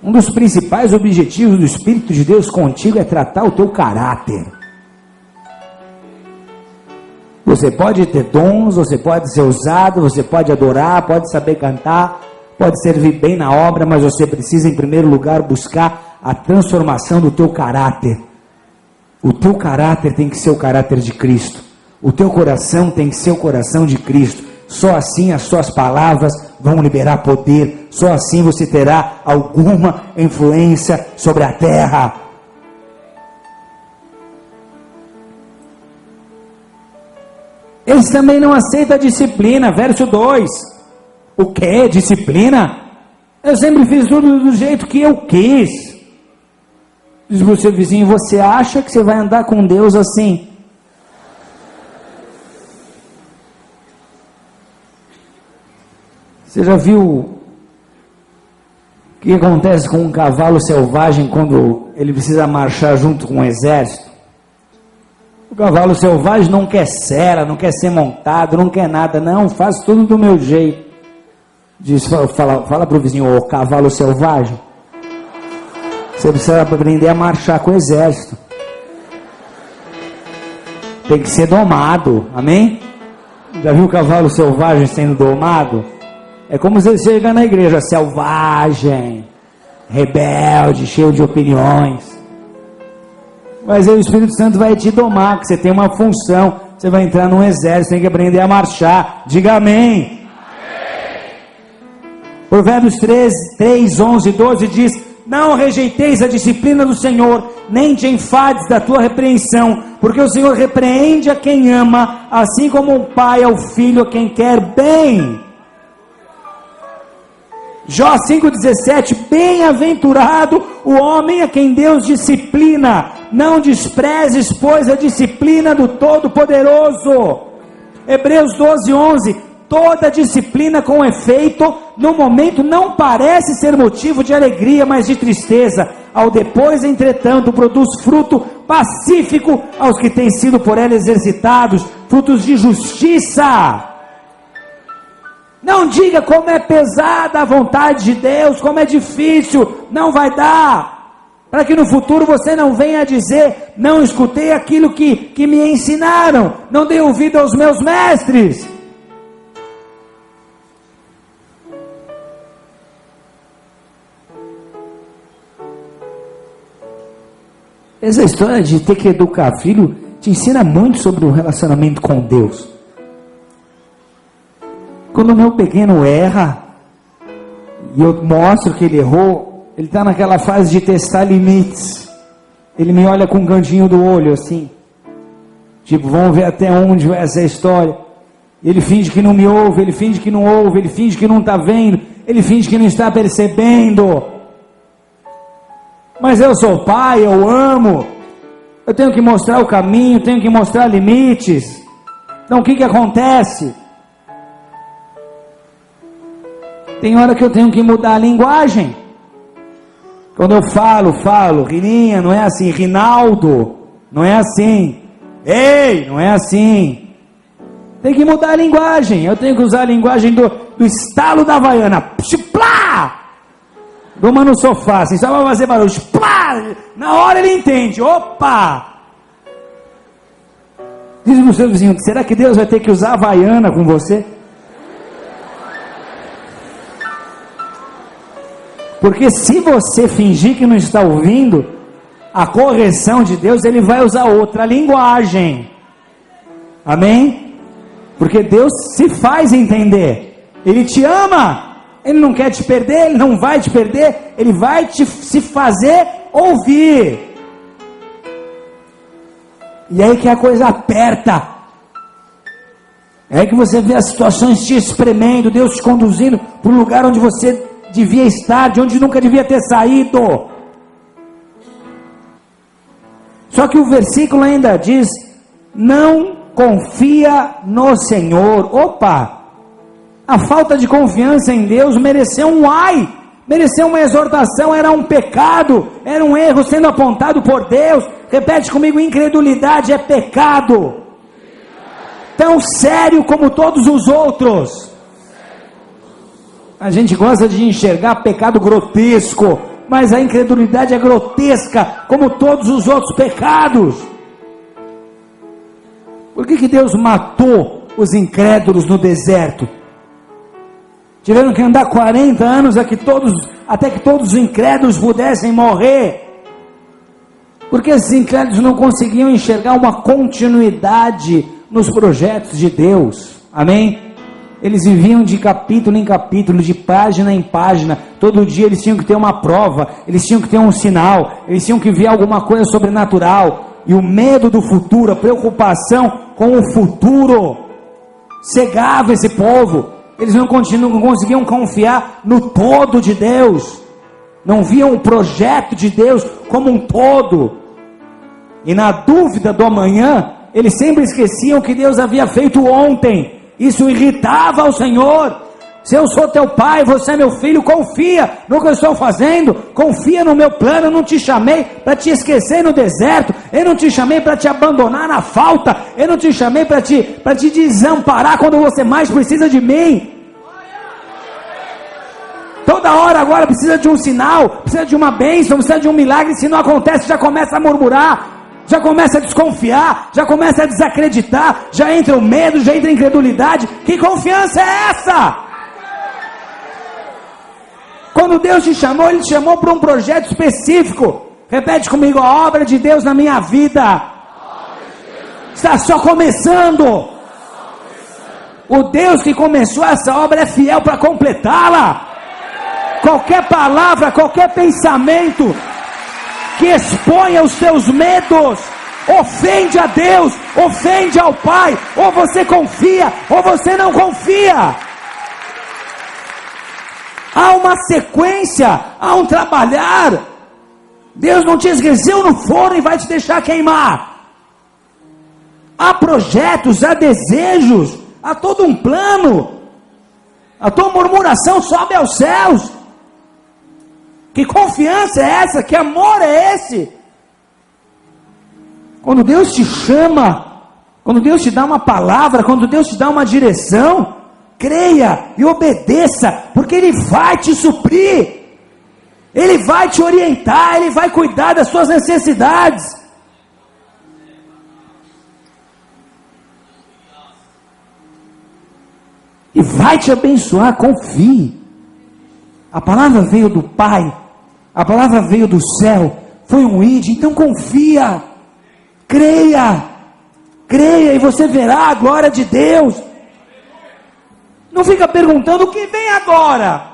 Um dos principais objetivos do Espírito de Deus contigo é tratar o teu caráter. Você pode ter dons, você pode ser usado, você pode adorar, pode saber cantar, pode servir bem na obra, mas você precisa em primeiro lugar buscar a transformação do teu caráter. O teu caráter tem que ser o caráter de Cristo. O teu coração tem que ser o coração de Cristo. Só assim as suas palavras vão liberar poder. Só assim você terá alguma influência sobre a terra. Eles também não aceitam a disciplina. Verso 2. O que? Disciplina? Eu sempre fiz tudo do jeito que eu quis. Diz para o seu vizinho: você acha que você vai andar com Deus assim? Você já viu o que acontece com um cavalo selvagem quando ele precisa marchar junto com um exército? O cavalo selvagem não quer sela, não quer ser montado, não quer nada. Não, faz tudo do meu jeito. Diz, fala para o vizinho: ô cavalo selvagem, você precisa aprender a marchar com o exército. Tem que ser domado, amém? Já viu o cavalo selvagem sendo domado? É como você chega na igreja selvagem, rebelde, cheio de opiniões. Mas aí o Espírito Santo vai te domar, porque você tem uma função. Você vai entrar num exército, tem que aprender a marchar. Diga amém. Provérbios 3, 11 e 12 diz: não rejeiteis a disciplina do Senhor, nem te enfades da tua repreensão, porque o Senhor repreende a quem ama, assim como um pai ao filho a quem quer bem. Jó 5,17: bem-aventurado o homem a quem Deus disciplina, não desprezes, pois, a disciplina do Todo-Poderoso. Hebreus 12:11: toda disciplina com efeito, no momento não parece ser motivo de alegria, mas de tristeza. Ao depois, entretanto, produz fruto pacífico aos que têm sido por ela exercitados, frutos de justiça. Não diga como é pesada a vontade de Deus, como é difícil, não vai dar, para que no futuro você não venha dizer: não escutei aquilo que me ensinaram, não dei ouvido aos meus mestres. Essa história de ter que educar filho te ensina muito sobre o relacionamento com Deus. Quando o meu pequeno erra, e eu mostro que ele errou, ele está naquela fase de testar limites. Ele me olha com um cantinho do olho assim, tipo, vamos ver até onde vai essa história. Ele finge que não me ouve, ele finge que não ouve, ele finge que não está vendo, ele finge que não está percebendo. Mas eu sou pai, eu amo, eu tenho que mostrar o caminho, tenho que mostrar limites. Então o que acontece? Tem hora que eu tenho que mudar a linguagem. Quando eu falo, Rininha, não é assim, Rinaldo, não é assim, ei, não é assim. Tem que mudar a linguagem. Eu tenho que usar a linguagem do estalo da Havaiana. Plá! Doma no sofá, assim, só vai fazer barulho. Plá! Na hora ele entende. Opa! Diz para o seu vizinho, será que Deus vai ter que usar a Havaiana com você? Porque se você fingir que não está ouvindo, a correção de Deus, ele vai usar outra linguagem. Amém? Porque Deus se faz entender. Ele te ama. Ele não quer te perder, ele não vai te perder. Ele vai se fazer ouvir. E aí que a coisa aperta. É aí que você vê as situações te espremendo, Deus te conduzindo para o lugar onde você devia estar, de onde nunca devia ter saído. Só que o versículo ainda diz, não confia no Senhor. Opa! A falta de confiança em Deus mereceu um ai, mereceu uma exortação, era um pecado, era um erro sendo apontado por Deus. Repete comigo, incredulidade é pecado. Tão sério como todos os outros. A gente gosta de enxergar pecado grotesco, mas a incredulidade é grotesca, como todos os outros pecados. Por que Deus matou os incrédulos no deserto? Tiveram que andar 40 anos até que todos os incrédulos pudessem morrer. Porque esses incrédulos não conseguiam enxergar uma continuidade nos projetos de Deus. Amém? Eles viviam de capítulo em capítulo, de página em página. Todo dia eles tinham que ter uma prova, eles tinham que ter um sinal, eles tinham que ver alguma coisa sobrenatural. E o medo do futuro, a preocupação com o futuro, cegava esse povo. Eles não conseguiam confiar no todo de Deus. Não viam o projeto de Deus como um todo. E na dúvida do amanhã, eles sempre esqueciam o que Deus havia feito ontem. Isso irritava ao Senhor. Se eu sou teu pai, você é meu filho, confia no que eu estou fazendo, confia no meu plano. Eu não te chamei para te esquecer no deserto, eu não te chamei para te abandonar na falta, eu não te chamei para te desamparar quando você mais precisa de mim. Toda hora agora precisa de um sinal, precisa de uma bênção, precisa de um milagre. Se não acontece, já começa a murmurar, já começa a desconfiar, já começa a desacreditar, já entra o medo, já entra a incredulidade. Que confiança é essa? Quando Deus te chamou, Ele te chamou para um projeto específico. Repete comigo, a obra de Deus na minha vida está só começando. O Deus que começou essa obra é fiel para completá-la. Qualquer palavra, qualquer pensamento que exponha os teus medos, ofende a Deus, ofende ao Pai. Ou você confia, ou você não confia. Há uma sequência, há um trabalhar. Deus não te esqueceu no forno e vai te deixar queimar. Há projetos, há desejos, há todo um plano. A tua murmuração sobe aos céus. Que confiança é essa? Que amor é esse? Quando Deus te chama, quando Deus te dá uma palavra, quando Deus te dá uma direção, creia e obedeça, porque Ele vai te suprir, Ele vai te orientar, Ele vai cuidar das suas necessidades. E vai te abençoar, confie. A palavra veio do Pai, a palavra veio do céu, foi um ide, então confia, creia e você verá a glória de Deus. Não fica perguntando o que vem agora,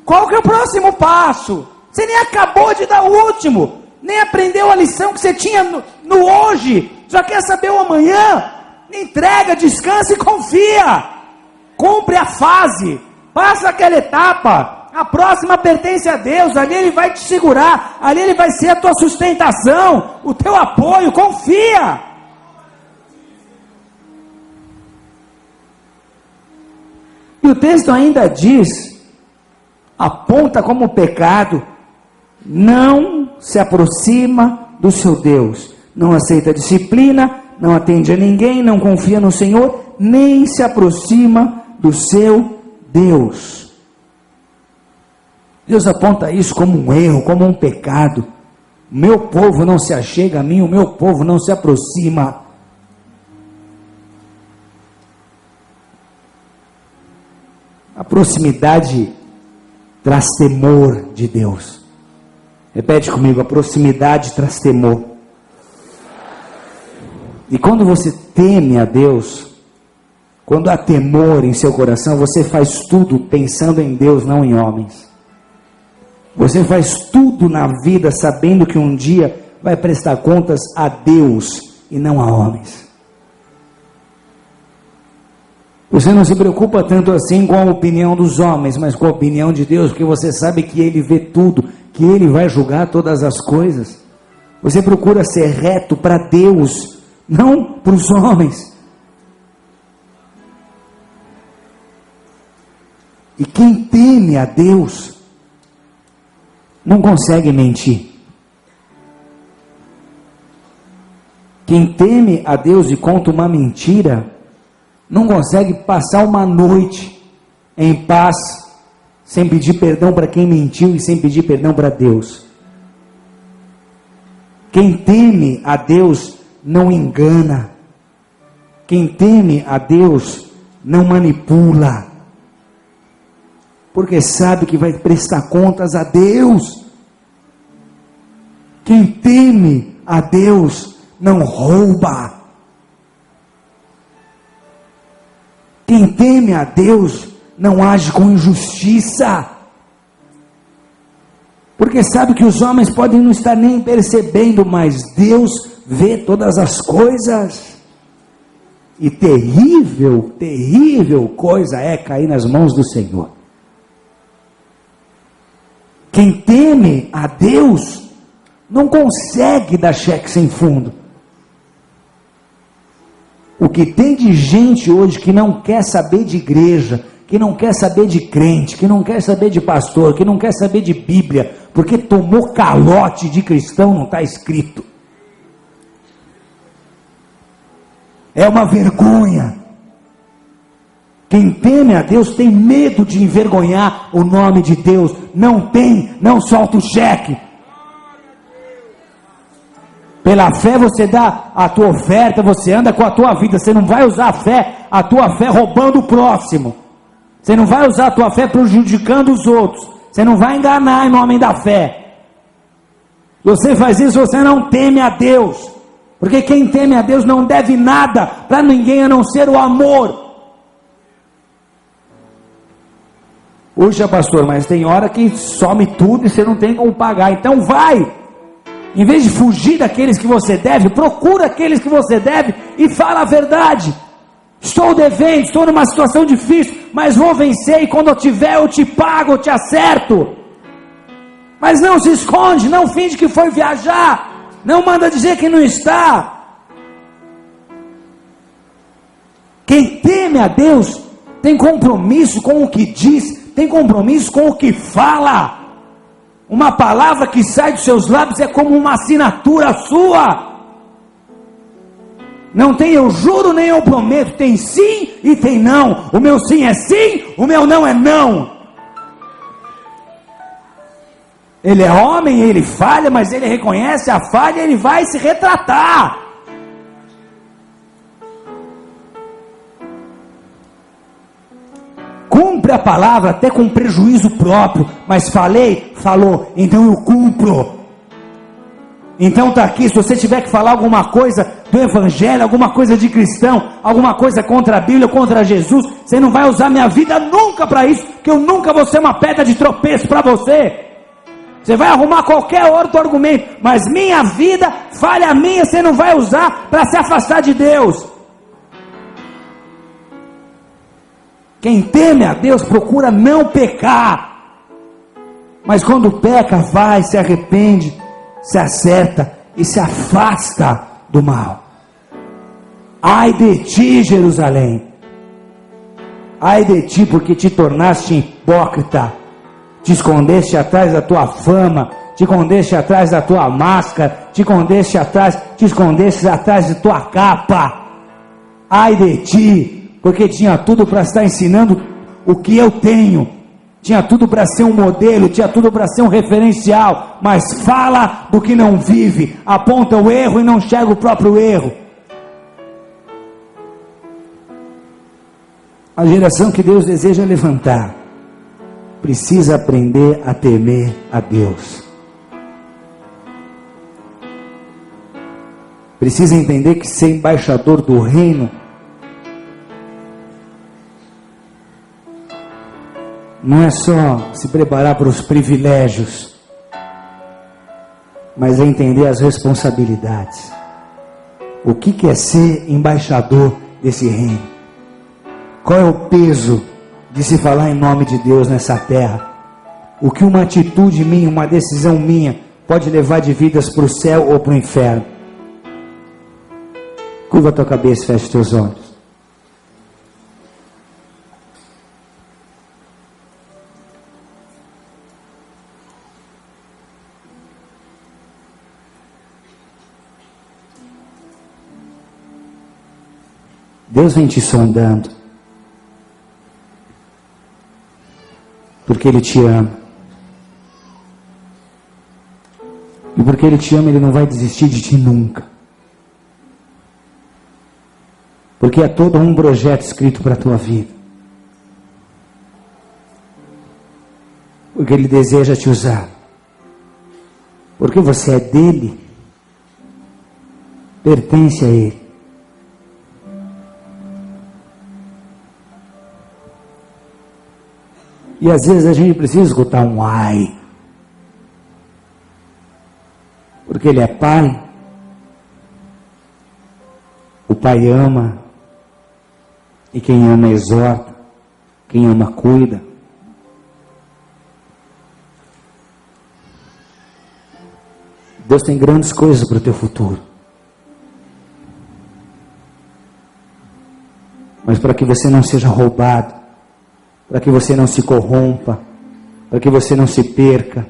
qual que é o próximo passo, você nem acabou de dar o último, nem aprendeu a lição que você tinha no hoje, já quer saber o amanhã. Entrega, descansa e confia, cumpre a fase, passa aquela etapa, a próxima pertence a Deus, ali Ele vai te segurar, ali Ele vai ser a tua sustentação, o teu apoio, confia. E o texto ainda diz, aponta como pecado, não se aproxima do seu Deus, não aceita disciplina, não atende a ninguém, não confia no Senhor, nem se aproxima do seu Deus. Deus aponta isso como um erro, como um pecado. O meu povo não se achega a mim, o meu povo não se aproxima. A proximidade traz temor de Deus. Repete comigo, a proximidade traz temor. E quando você teme a Deus, quando há temor em seu coração, você faz tudo pensando em Deus, não em homens. Você faz tudo na vida sabendo que um dia vai prestar contas a Deus e não a homens. Você não se preocupa tanto assim com a opinião dos homens, mas com a opinião de Deus, porque você sabe que Ele vê tudo, que Ele vai julgar todas as coisas. Você procura ser reto para Deus, não para os homens. E quem teme a Deus não consegue mentir. Quem teme a Deus e conta uma mentira não consegue passar uma noite em paz, sem pedir perdão para quem mentiu e sem pedir perdão para Deus. Quem teme a Deus não engana. Quem teme a Deus não manipula, porque sabe que vai prestar contas a Deus. Quem teme a Deus não rouba. Quem teme a Deus não age com injustiça, porque sabe que os homens podem não estar nem percebendo, mas Deus vê todas as coisas. E terrível, terrível coisa é cair nas mãos do Senhor. Quem teme a Deus não consegue dar cheque sem fundo. O que tem de gente hoje que não quer saber de igreja, que não quer saber de crente, que não quer saber de pastor, que não quer saber de Bíblia, porque tomou calote de cristão, não está escrito. É uma vergonha. Quem teme a Deus tem medo de envergonhar o nome de Deus. Não tem, não solta o cheque. Pela fé você dá a tua oferta, você anda com a tua vida. Você não vai usar a tua fé roubando o próximo. Você não vai usar a tua fé prejudicando os outros. Você não vai enganar em nome da fé. Você faz isso, você não teme a Deus. Porque quem teme a Deus não deve nada para ninguém a não ser o amor. Puxa, pastor, mas tem hora que some tudo e você não tem como pagar. Então vai. Em vez de fugir daqueles que você deve, procura aqueles que você deve e fala a verdade. Estou devendo, estou numa situação difícil, mas vou vencer e quando eu tiver eu te pago, eu te acerto. Mas não se esconde, não finge que foi viajar, não manda dizer que não está. Quem teme a Deus tem compromisso com o que diz, tem compromisso com o que fala. Uma palavra que sai dos seus lábios é como uma assinatura sua. Não tem eu juro nem eu prometo, tem sim e tem não. O meu sim é sim, o meu não é não. Ele é homem, ele falha, mas ele reconhece a falha e ele vai se retratar. Cumpre a palavra até com prejuízo próprio, mas falou, então eu cumpro. Então está aqui, se você tiver que falar alguma coisa do evangelho, alguma coisa de cristão, alguma coisa contra a Bíblia, contra Jesus, você não vai usar minha vida nunca para isso, porque eu nunca vou ser uma pedra de tropeço para você. Você vai arrumar qualquer outro argumento, mas minha vida, falha minha, você não vai usar para se afastar de Deus. Quem teme a Deus procura não pecar, mas quando peca vai, se arrepende, se acerta e se afasta do mal. Ai de ti, Jerusalém, ai de ti, porque te tornaste hipócrita, te escondeste atrás da tua fama, te escondeste atrás da tua máscara, te escondeste atrás de tua capa. Ai de ti, porque tinha tudo para estar ensinando o que eu tenho, tinha tudo para ser um modelo, tinha tudo para ser um referencial, mas fala do que não vive, aponta o erro e não enxerga o próprio erro. A geração que Deus deseja levantar precisa aprender a temer a Deus. Precisa entender que ser embaixador do reino não é só se preparar para os privilégios, mas é entender as responsabilidades. O que é ser embaixador desse reino? Qual é o peso de se falar em nome de Deus nessa terra? O que uma atitude minha, uma decisão minha, pode levar de vidas para o céu ou para o inferno? Curva a tua cabeça e fecha os teus olhos. Deus vem te sondando, porque Ele te ama. E porque Ele te ama, Ele não vai desistir de ti nunca. Porque é todo um projeto escrito para a tua vida. Porque Ele deseja te usar. Porque você é dele, pertence a Ele. E às vezes a gente precisa escutar um ai. Porque Ele é Pai. O Pai ama. E quem ama exorta. Quem ama cuida. Deus tem grandes coisas para o teu futuro. Mas para que você não seja roubado, para que você não se corrompa, para que você não se perca,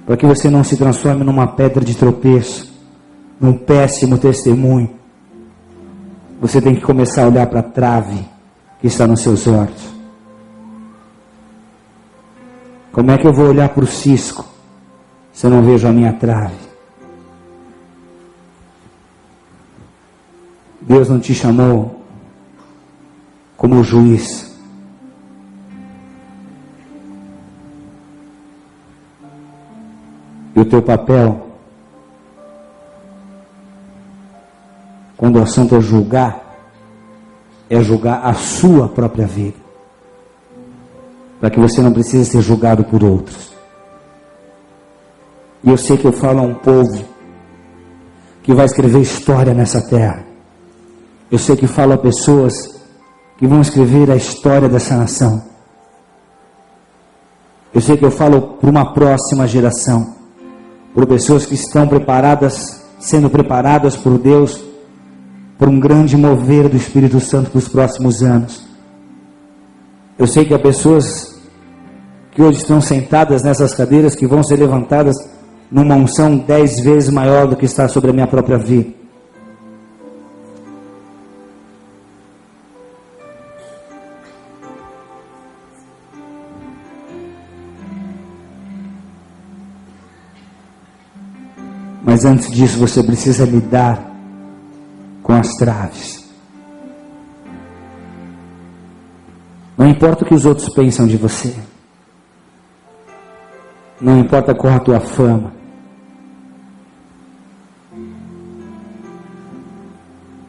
para que você não se transforme numa pedra de tropeço, num péssimo testemunho, você tem que começar a olhar para a trave que está nos seus olhos. Como é que eu vou olhar para o cisco se eu não vejo a minha trave? Deus não te chamou como juiz. E o teu papel, quando o assunto é julgar a sua própria vida, para que você não precise ser julgado por outros. E eu sei que eu falo a um povo que vai escrever história nessa terra. Eu sei que falo a pessoas que vão escrever a história dessa nação. Eu sei que eu falo para uma próxima geração, por pessoas que estão preparadas, sendo preparadas por Deus, por um grande mover do Espírito Santo para os próximos anos. Eu sei que há pessoas que hoje estão sentadas nessas cadeiras, que vão ser levantadas numa unção 10 vezes maior do que está sobre a minha própria vida. Mas antes disso você precisa lidar com as traves. Não importa o que os outros pensam de você. Não importa qual a tua fama.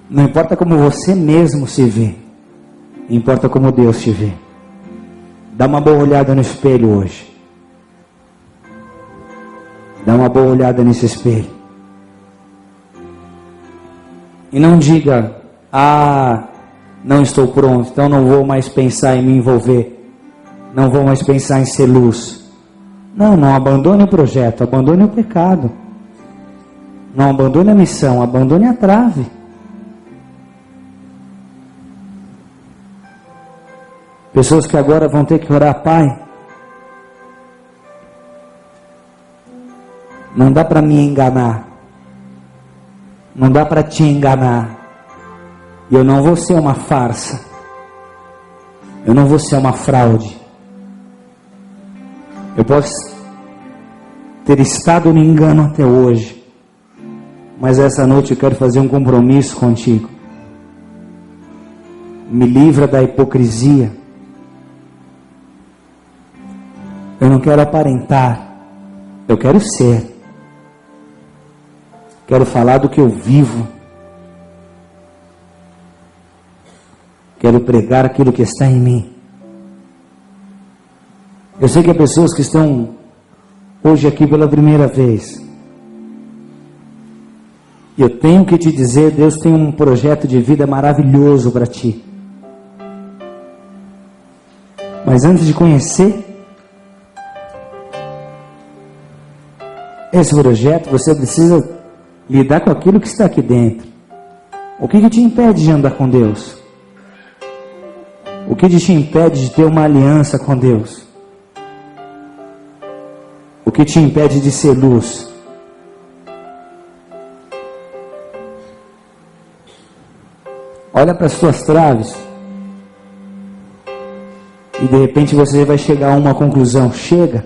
Não importa como você mesmo se vê. Importa como Deus te vê. Dá uma boa olhada no espelho hoje. Dá uma boa olhada nesse espelho. E não diga, não estou pronto, então não vou mais pensar em me envolver. Não vou mais pensar em ser luz. Não abandone o projeto, abandone o pecado. Não abandone a missão, abandone a trave. Pessoas que agora vão ter que orar, Pai, não dá para me enganar. Não dá para te enganar. E eu não vou ser uma farsa. Eu não vou ser uma fraude. Eu posso ter estado no engano até hoje, mas essa noite eu quero fazer um compromisso contigo. Me livra da hipocrisia. Eu não quero aparentar, eu quero ser. Quero falar do que eu vivo. Quero pregar aquilo que está em mim. Eu sei que há pessoas que estão hoje aqui pela primeira vez. Eu tenho que te dizer, Deus tem um projeto de vida maravilhoso para ti. Mas antes de conhecer esse projeto, você precisa lidar com aquilo que está aqui dentro. O que te impede de andar com Deus? O que te impede de ter uma aliança com Deus? O que te impede de ser luz? Olha para as suas traves e de repente você vai chegar a uma conclusão. Chega,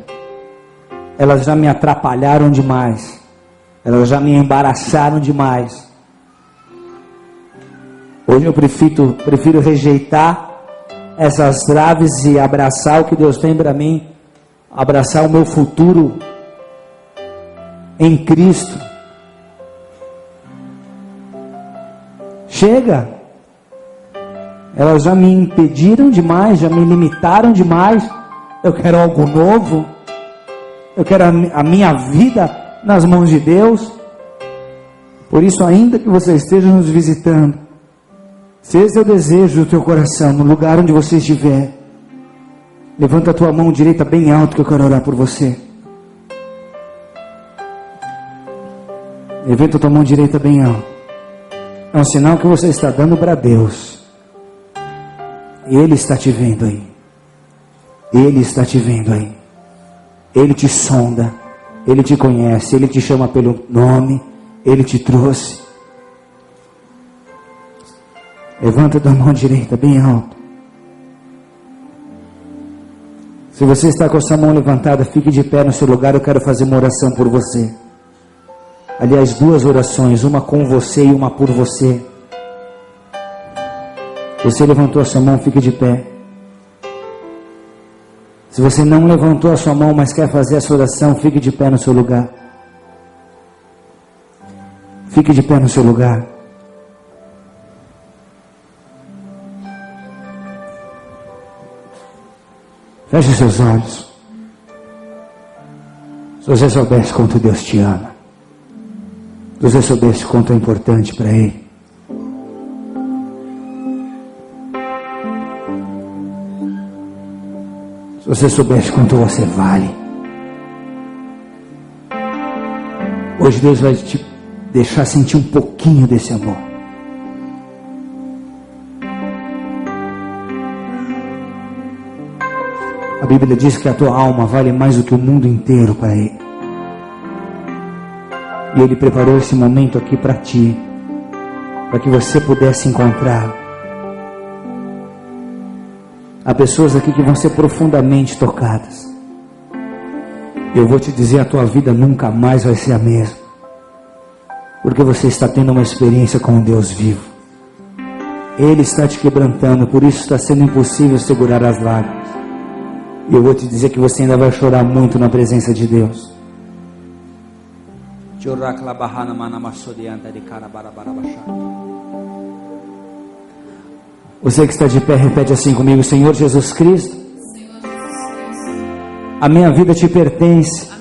elas já me atrapalharam demais, elas já me embaraçaram demais. Hoje eu prefiro rejeitar essas traves e abraçar o que Deus tem para mim, abraçar o meu futuro em Cristo. Chega, elas já me impediram demais, já me limitaram demais. Eu quero algo novo, eu quero a minha vida nas mãos de Deus. Por isso, ainda que você esteja nos visitando, se esse é o desejo do teu coração, no lugar onde você estiver, levanta a tua mão direita bem alto que eu quero orar por você. Levanta a tua mão direita bem alto. É um sinal que você está dando para Deus. Ele está te vendo aí. Ele está te vendo aí. Ele te sonda. Ele te conhece. Ele te chama pelo nome. Ele te trouxe. Levanta a tua mão direita bem alto. Se você está com a sua mão levantada, fique de pé no seu lugar. Eu quero fazer uma oração por você. Aliás, duas orações, uma com você e uma por você. Você levantou a sua mão, fique de pé. Se você não levantou a sua mão, mas quer fazer essa oração, fique de pé no seu lugar. Fique de pé no seu lugar. Feche os seus olhos. Se você soubesse quanto Deus te ama, se você soubesse quanto é importante para Ele, se você soubesse quanto você vale, hoje Deus vai te deixar sentir um pouquinho desse amor. A Bíblia diz que a tua alma vale mais do que o mundo inteiro para Ele. E Ele preparou esse momento aqui para ti, para que você pudesse encontrar. Há pessoas aqui que vão ser profundamente tocadas. Eu vou te dizer, a tua vida nunca mais vai ser a mesma, porque você está tendo uma experiência com um Deus vivo. Ele está te quebrantando, por isso está sendo impossível segurar as lágrimas. E eu vou te dizer que você ainda vai chorar muito na presença de Deus. Você que está de pé, repete assim comigo: Senhor Jesus Cristo, a minha vida te pertence.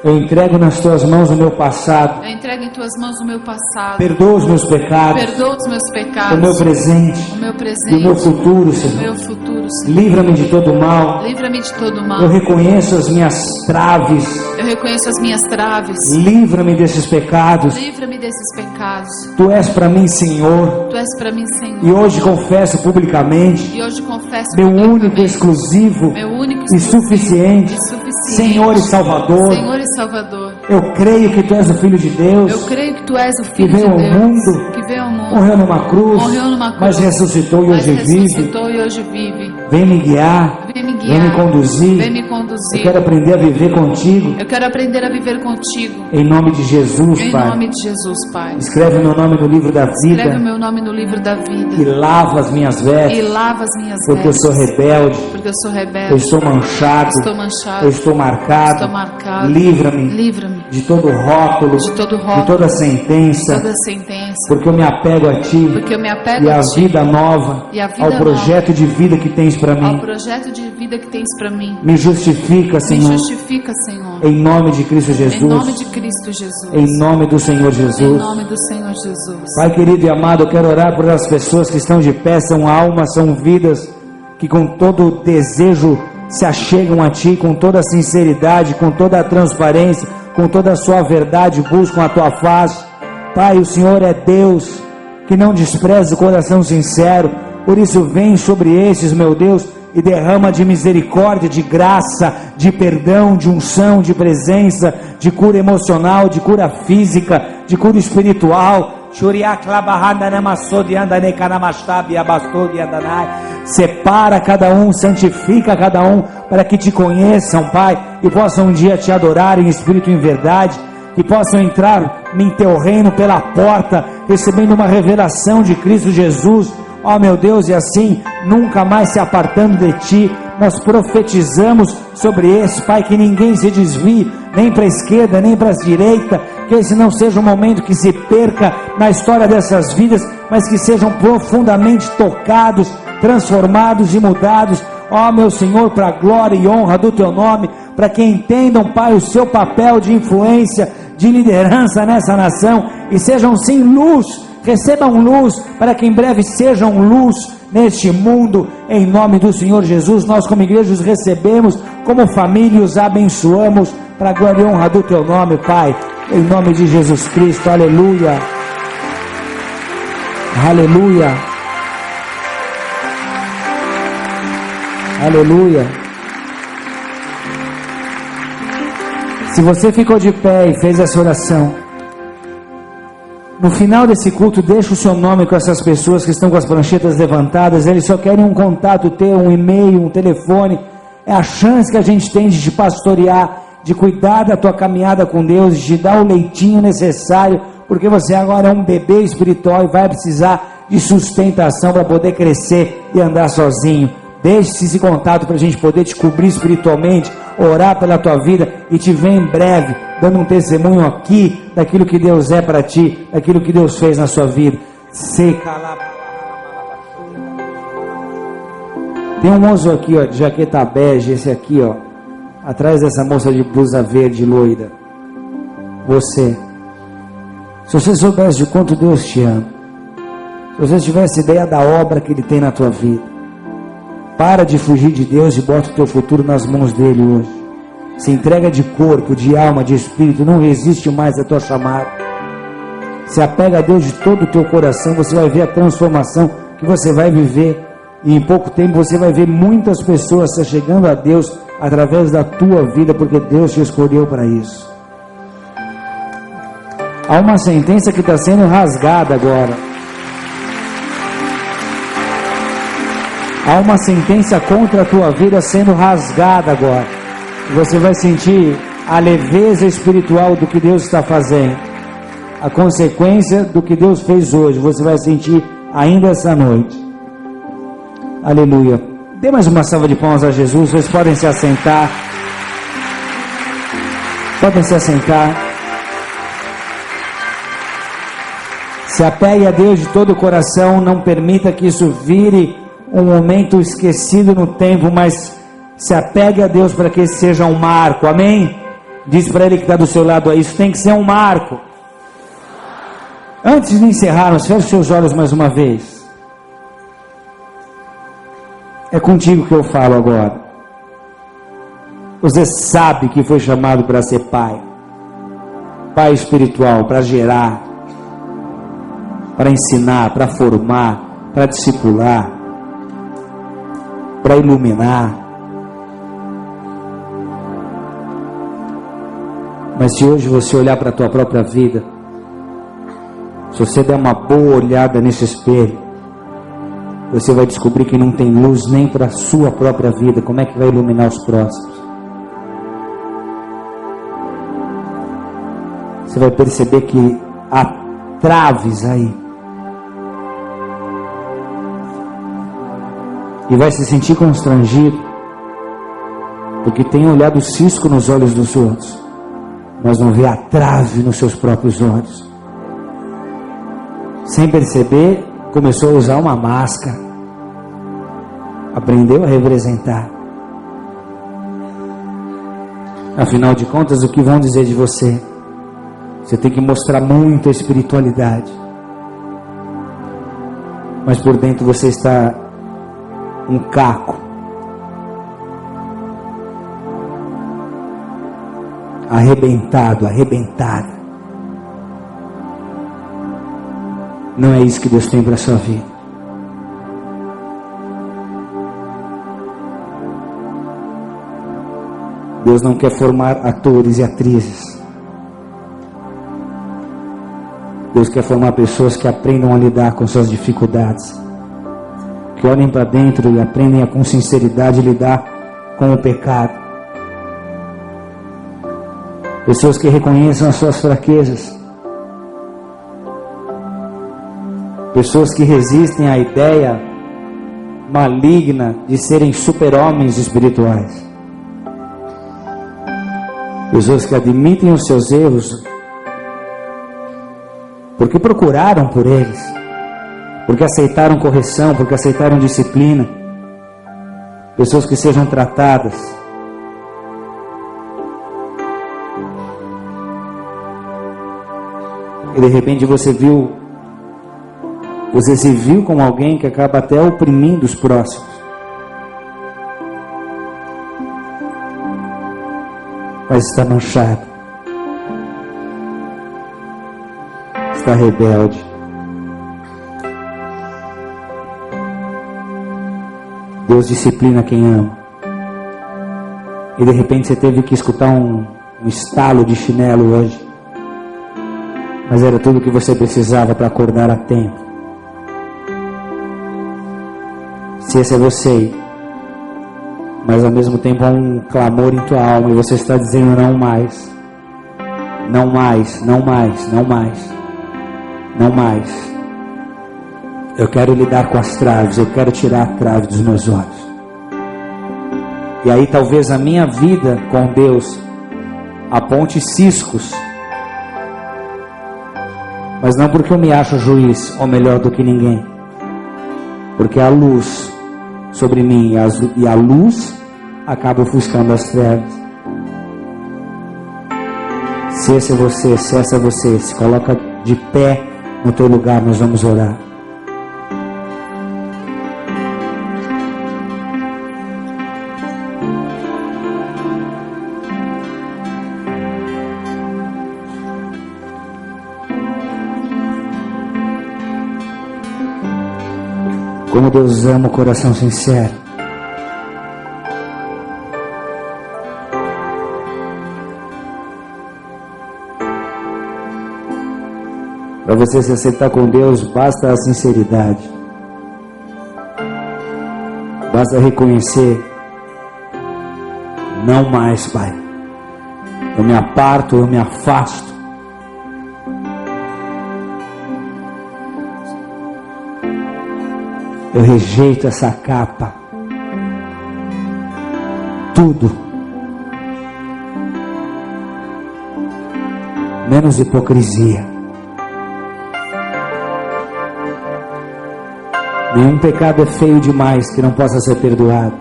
Eu entrego nas tuas mãos o meu passado. Eu entrego em tuas mãos o meu passado. Perdoa os meus pecados. Perdoa os meus pecados. O meu presente. O meu presente. E o meu futuro, Senhor. O meu futuro, Senhor. Livra-me de todo mal. Livra-me de todo mal. Eu reconheço as minhas traves. Eu reconheço as minhas traves. Livra-me desses pecados. Livra-me desses pecados. Tu és para mim, Senhor. Tu és para mim, Senhor. E hoje confesso publicamente. E hoje confesso Meu publicamente. único, exclusivo Meu único, e exclusivo suficiente. e suficiente. Senhor e Salvador. Senhor e Salvador. Eu creio que Tu és o Filho de Deus. Eu creio que Tu és o Filho veio de ao Deus mundo que veio ao mundo Morreu numa cruz, mas cruz, ressuscitou e mas hoje vive. ressuscitou e hoje vive. Vem me guiar, Vem me vem me conduzir. Vem me conduzir. Eu quero aprender a viver contigo. Eu quero aprender a viver contigo. Em nome de Jesus, Em Pai. nome de Jesus, Pai. Escreve meu nome no livro da vida. Escreve o meu nome no livro da vida. E lava as minhas E vestes. lava as minhas Porque eu vestes. sou rebelde. Porque eu sou Eu rebelde. estou manchado. Estou manchado. Eu estou marcado. Estou marcado. Livra-me Livra-me de todo rótulo. de todo rótulo, De toda sentença. toda sentença. Porque eu me apego a Ti. Porque eu me apego E a a Ti. vida nova. E a vida Ao projeto de vida que tens para ao mim. projeto de vida que tens para mim. Me justifica, Me Senhor. justifica, Senhor. Em nome de Cristo Em nome Jesus. de Cristo Jesus. Em nome do Senhor Em Jesus. nome do Senhor Jesus. Pai querido e amado, eu quero orar por as pessoas que estão de pé, são almas, são vidas, que com todo desejo se achegam a Ti, com toda a sinceridade, com toda a transparência, com toda a sua verdade, buscam a Tua face. Pai, o Senhor é Deus, que não despreza o coração sincero, por isso vem sobre estes, meu Deus, e derrama de misericórdia, de graça, de perdão, de unção, de presença, de cura emocional, de cura física, de cura espiritual. Separa cada um, santifica cada um, para que te conheçam, Pai, e possam um dia te adorar em espírito e em verdade, que possam entrar em teu reino pela porta, recebendo uma revelação de Cristo Jesus. Ó meu Deus, e assim, nunca mais se apartando de Ti, nós profetizamos sobre esse, Pai, que ninguém se desvie, nem para a esquerda, nem para a direita, que esse não seja um momento que se perca na história dessas vidas, mas que sejam profundamente tocados, transformados e mudados, ó meu Senhor, para a glória e honra do Teu nome, para que entendam, Pai, o seu papel de influência, de liderança nessa nação, e sejam sim luz, recebam luz, para que em breve sejam luz neste mundo, em nome do Senhor Jesus. Nós como igreja os recebemos como família e os abençoamos, para a glória e honra do Teu nome, Pai, em nome de Jesus Cristo. Aleluia, aleluia, aleluia. Se você ficou de pé e fez essa oração, no final desse culto, deixa o seu nome com essas pessoas que estão com as pranchetas levantadas. Eles só querem um contato teu, um e-mail, um telefone. É a chance que a gente tem de te pastorear, de cuidar da tua caminhada com Deus, de te dar o leitinho necessário, porque você agora é um bebê espiritual e vai precisar de sustentação para poder crescer e andar sozinho. Deixe esse contato para a gente poder te cobrir espiritualmente, orar pela tua vida e te ver em breve, dando um testemunho aqui daquilo que Deus é para ti, daquilo que Deus fez na sua vida. Tem um moço aqui, ó, de jaqueta bege, esse aqui, ó, atrás dessa moça de blusa verde loira. Você, se você soubesse de quanto Deus te ama, se você tivesse ideia da obra que Ele tem na tua vida, para de fugir de Deus e bota o teu futuro nas mãos dele hoje. Se entrega de corpo, de alma, de espírito, não resiste mais à tua chamada. Se apega a Deus de todo o teu coração, você vai ver a transformação que você vai viver. E em pouco tempo você vai ver muitas pessoas se chegando a Deus através da tua vida, porque Deus te escolheu para isso. Há uma sentença que está sendo rasgada agora. Há uma sentença contra a tua vida sendo rasgada agora. Você vai sentir a leveza espiritual do que Deus está fazendo. A consequência do que Deus fez hoje, você vai sentir ainda essa noite. Aleluia. Dê mais uma salva de palmas a Jesus. Vocês podem se assentar. Podem se assentar. Se apegue a Deus de todo o coração. Não permita que isso vire um momento esquecido no tempo, mas se apegue a Deus para que esse seja um marco, amém? Diz para ele que está do seu lado aí, isso tem que ser um marco. Antes de encerrarmos, feche seus olhos mais uma vez. É contigo que eu falo agora. Você sabe que foi chamado para ser pai, pai espiritual, para gerar, para ensinar, para formar, para discipular, para iluminar. Mas se hoje você olhar para a tua própria vida Se você der uma boa olhada nesse espelho, você vai descobrir que não tem luz nem para a sua própria vida. Como é que vai iluminar os próximos? Você vai perceber que há traves aí. E vai se sentir constrangido, porque tem olhado o cisco nos olhos dos outros, mas não vê a trave nos seus próprios olhos. Sem perceber, começou a usar uma máscara. Aprendeu a representar. Afinal de contas, o que vão dizer de você? Você tem que mostrar muita espiritualidade, mas por dentro você está um caco, arrebentado, arrebentada. Não é isso que Deus tem para a sua vida. Deus não quer formar atores e atrizes. Deus quer formar pessoas que aprendam a lidar com suas dificuldades, que olhem para dentro e aprendem a com sinceridade lidar com o pecado. Pessoas que reconheçam as suas fraquezas. Pessoas que resistem à ideia maligna de serem super-homens espirituais. Pessoas que admitem os seus erros porque procuraram por eles, porque aceitaram correção, porque aceitaram disciplina. Pessoas que sejam tratadas. E de repente você se viu como alguém que acaba até oprimindo os próximos. Mas está manchado, está rebelde. Deus disciplina quem ama. E de repente você teve que escutar um estalo de chinelo hoje, mas era tudo o que você precisava para acordar a tempo. Se esse é você, mas ao mesmo tempo há um clamor em tua alma e você está dizendo não mais, não mais, não mais, não mais, não mais. Eu quero lidar com as traves, eu quero tirar a trave dos meus olhos. E aí talvez a minha vida com Deus aponte ciscos, mas não porque eu me acho juiz ou melhor do que ninguém, porque a luz sobre mim e a luz acaba ofuscando as trevas. Se esse é você, se essa é você, se coloca de pé no teu lugar, nós vamos orar. Como Deus ama o coração sincero. Para você se acertar com Deus, basta a sinceridade. Basta reconhecer: não mais, Pai. Eu me aparto, eu me afasto. Eu rejeito essa capa. Tudo. Menos hipocrisia. Nenhum pecado é feio demais que não possa ser perdoado.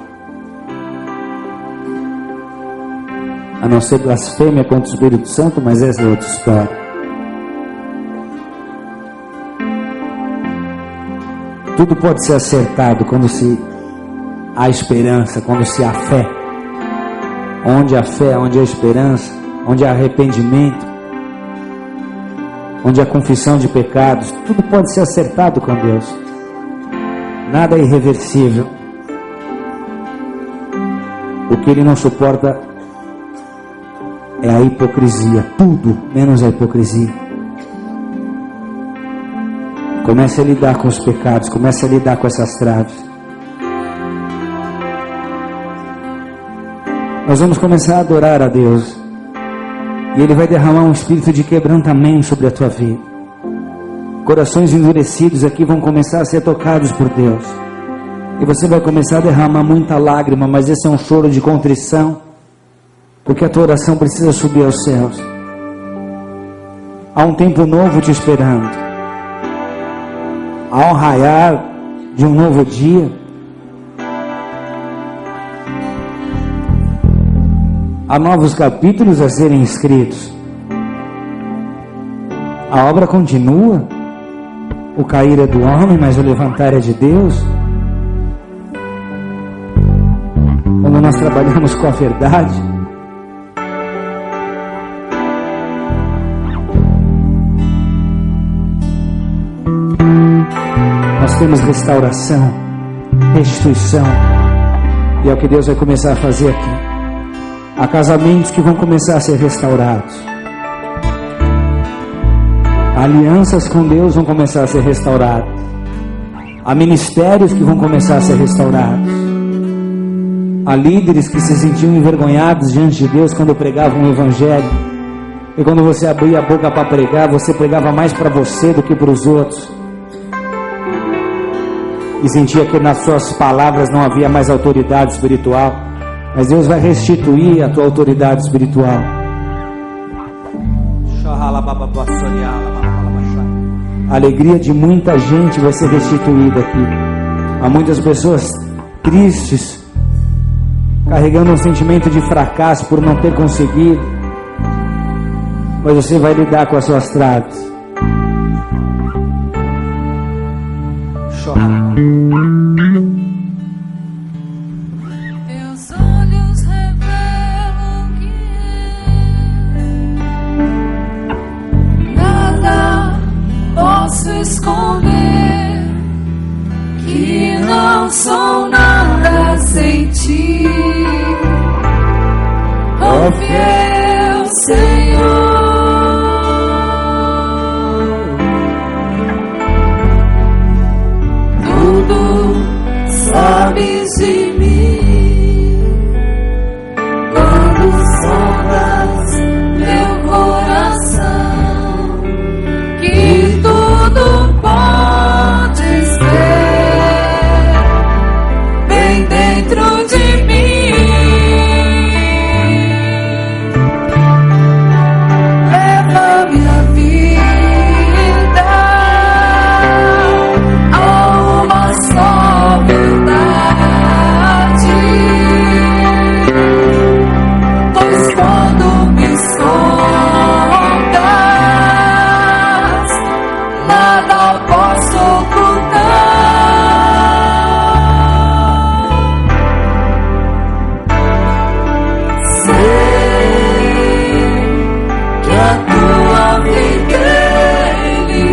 A não ser blasfêmia contra o Espírito Santo, mas essa é outra história. Tudo pode ser acertado quando se há esperança, quando se há fé. Onde há fé, onde há esperança, onde há arrependimento, onde há confissão de pecados, tudo pode ser acertado com Deus. Nada é irreversível. O que Ele não suporta é a hipocrisia. Tudo menos a hipocrisia. Comece a lidar com os pecados, comece a lidar com essas traves. Nós vamos começar a adorar a Deus. E Ele vai derramar um espírito de quebrantamento sobre a tua vida. Corações endurecidos aqui vão começar a ser tocados por Deus. E você vai começar a derramar muita lágrima, mas esse é um choro de contrição, porque a tua oração precisa subir aos céus. Há um tempo novo te esperando. Há um raiar de um novo dia. Há novos capítulos a serem escritos. A obra continua. O cair é do homem, mas o levantar é de Deus. Quando nós trabalhamos com a verdade, nós temos restauração, restituição, e é o que Deus vai começar a fazer aqui. Há casamentos que vão começar a ser restaurados. Alianças com Deus vão começar a ser restauradas. Há ministérios que vão começar a ser restaurados. Há líderes que se sentiam envergonhados diante de Deus quando pregavam o Evangelho. E quando você abria a boca para pregar, você pregava mais para você do que para os outros. E sentia que nas suas palavras não havia mais autoridade espiritual. Mas Deus vai restituir a tua autoridade espiritual. A alegria de muita gente vai ser restituída aqui. Há muitas pessoas tristes, carregando um sentimento de fracasso por não ter conseguido. Mas você vai lidar com as suas traves. Chora. Teus olhos revelam que nada posso esconder, que não sou nada sem ti, ó fiel Senhor. Tudo sabes de mim, quando sondas meu coração, que tudo podes ver bem dentro de mim. Leva minha vida a uma só verdade, pois quando me escondas, nada posso ocultar. Sei que a tua fidelidade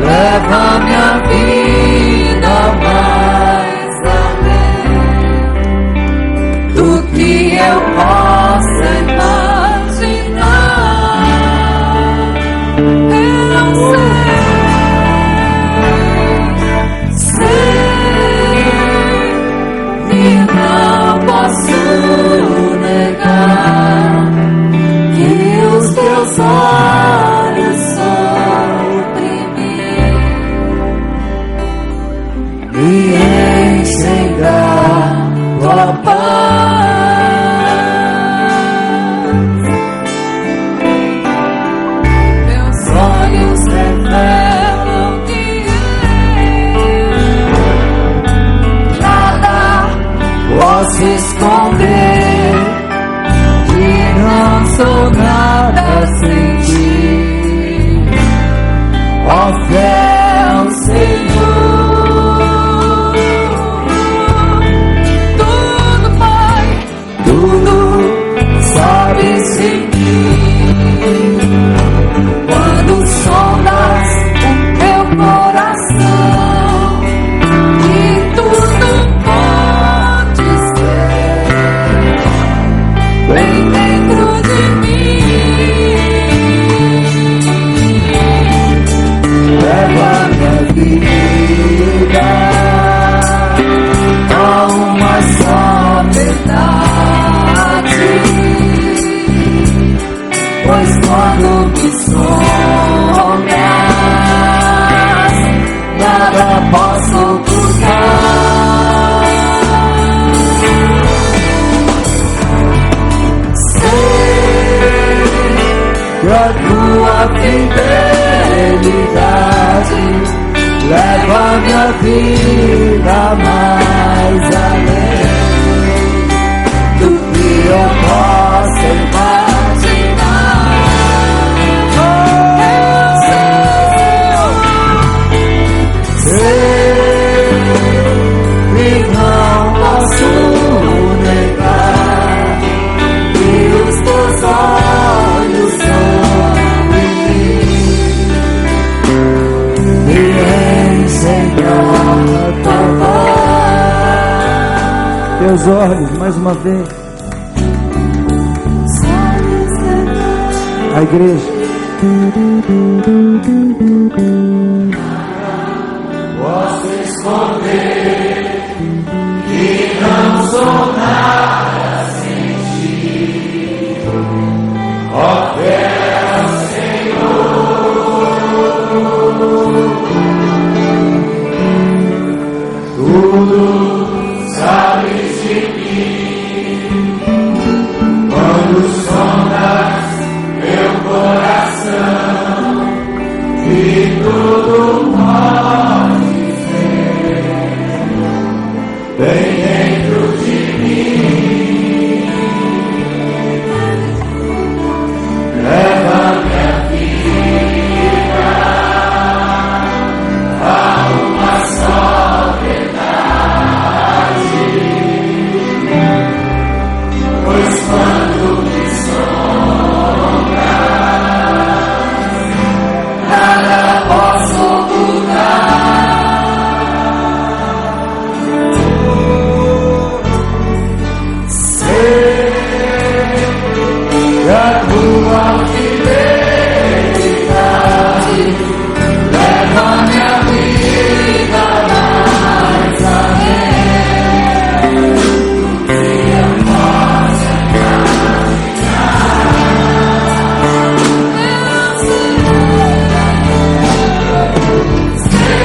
leva minha vida mais além do que eu possa imaginar. Eu sei e não posso negar que os teus olhos sobre mim me enchem da tua paz. Meus olhos revelam sombras, nada posso ocultar. Sei que a tua fidelidade leva minha vida mais além do que eu posso imaginar. Sei que não posso negar que os teus olhos sobre mim me enchem da tua paz. Teus olhos, mais uma vez. A igreja. Posso esconder que não sou nada sem ti. Ó, fiel Senhor, tudo sabes de mim. Quando sondas meu coração e tudo podes ver bem dentro de mim. Leva minha vida a uma só verdade, pois quando me sombras, nada posso ocultar. Sei que a tua fidelidade leva minha vida mais além do que eu posso imaginar. Sei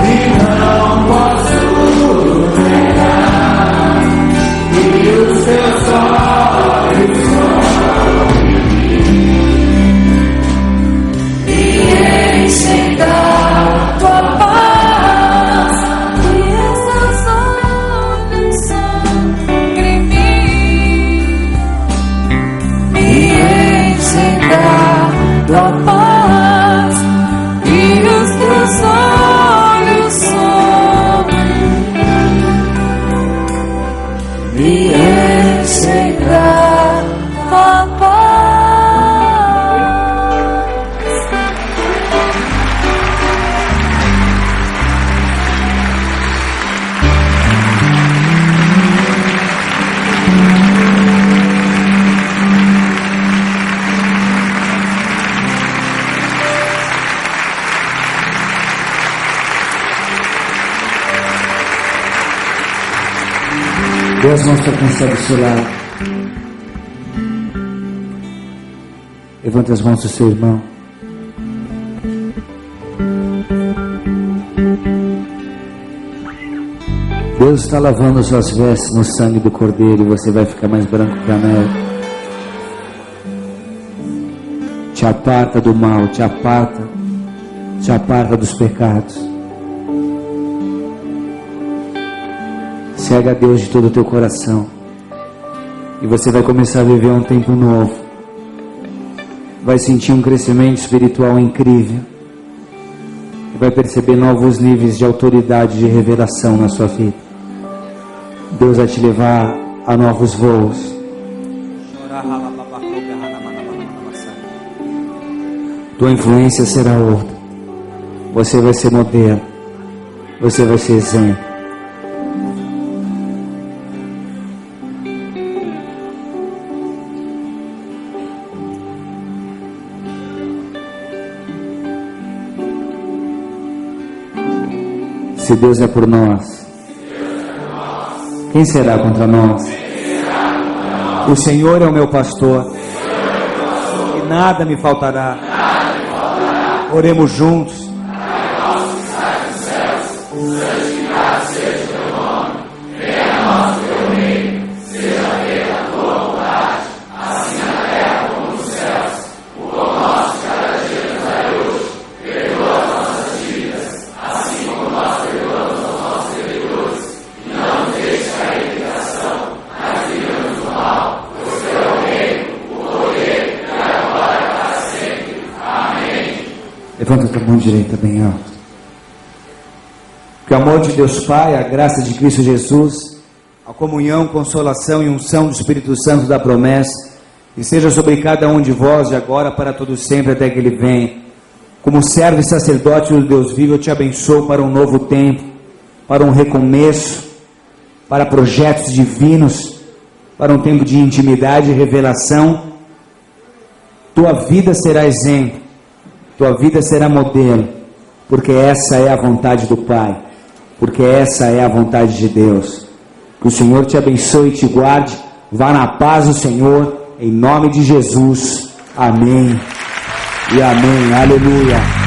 e não posso negar que os teus olhos sobre mim me enchem da tua paz. E os teus olhos sobre mim me enchem da tua paz. E os teus olhos sobre mim me enchem da tua paz. Deus não está cansado do seu lado. Levante as mãos do seu irmão. Deus está lavando suas vestes no sangue do Cordeiro e você vai ficar mais branco que a neve. Te aparta do mal, te aparta dos pecados. Segue a Deus de todo o teu coração e você vai começar a viver um tempo novo. Vai sentir um crescimento espiritual incrível e vai perceber novos níveis de autoridade, de revelação na sua vida. Deus vai te levar a novos voos. Tua influência será outra. Você vai ser modelo. Você vai ser exemplo. Se Deus é por nós, quem será contra nós? O Senhor é o meu pastor, nada me faltará. Oremos juntos. Levanta a tua mão direita bem alto. Que o amor de Deus Pai, a graça de Cristo Jesus, a comunhão, consolação e unção do Espírito Santo da promessa, e seja sobre cada um de vós, de agora para todo sempre, até que Ele venha. Como servo e sacerdote do Deus vivo, eu te abençoo para um novo tempo, para um recomeço, para projetos divinos, para um tempo de intimidade e revelação. Tua vida será exemplo. Tua vida será modelo, porque essa é a vontade do Pai, porque essa é a vontade de Deus. Que o Senhor te abençoe e te guarde. Vá na paz do Senhor, em nome de Jesus. Amém e amém. Aleluia.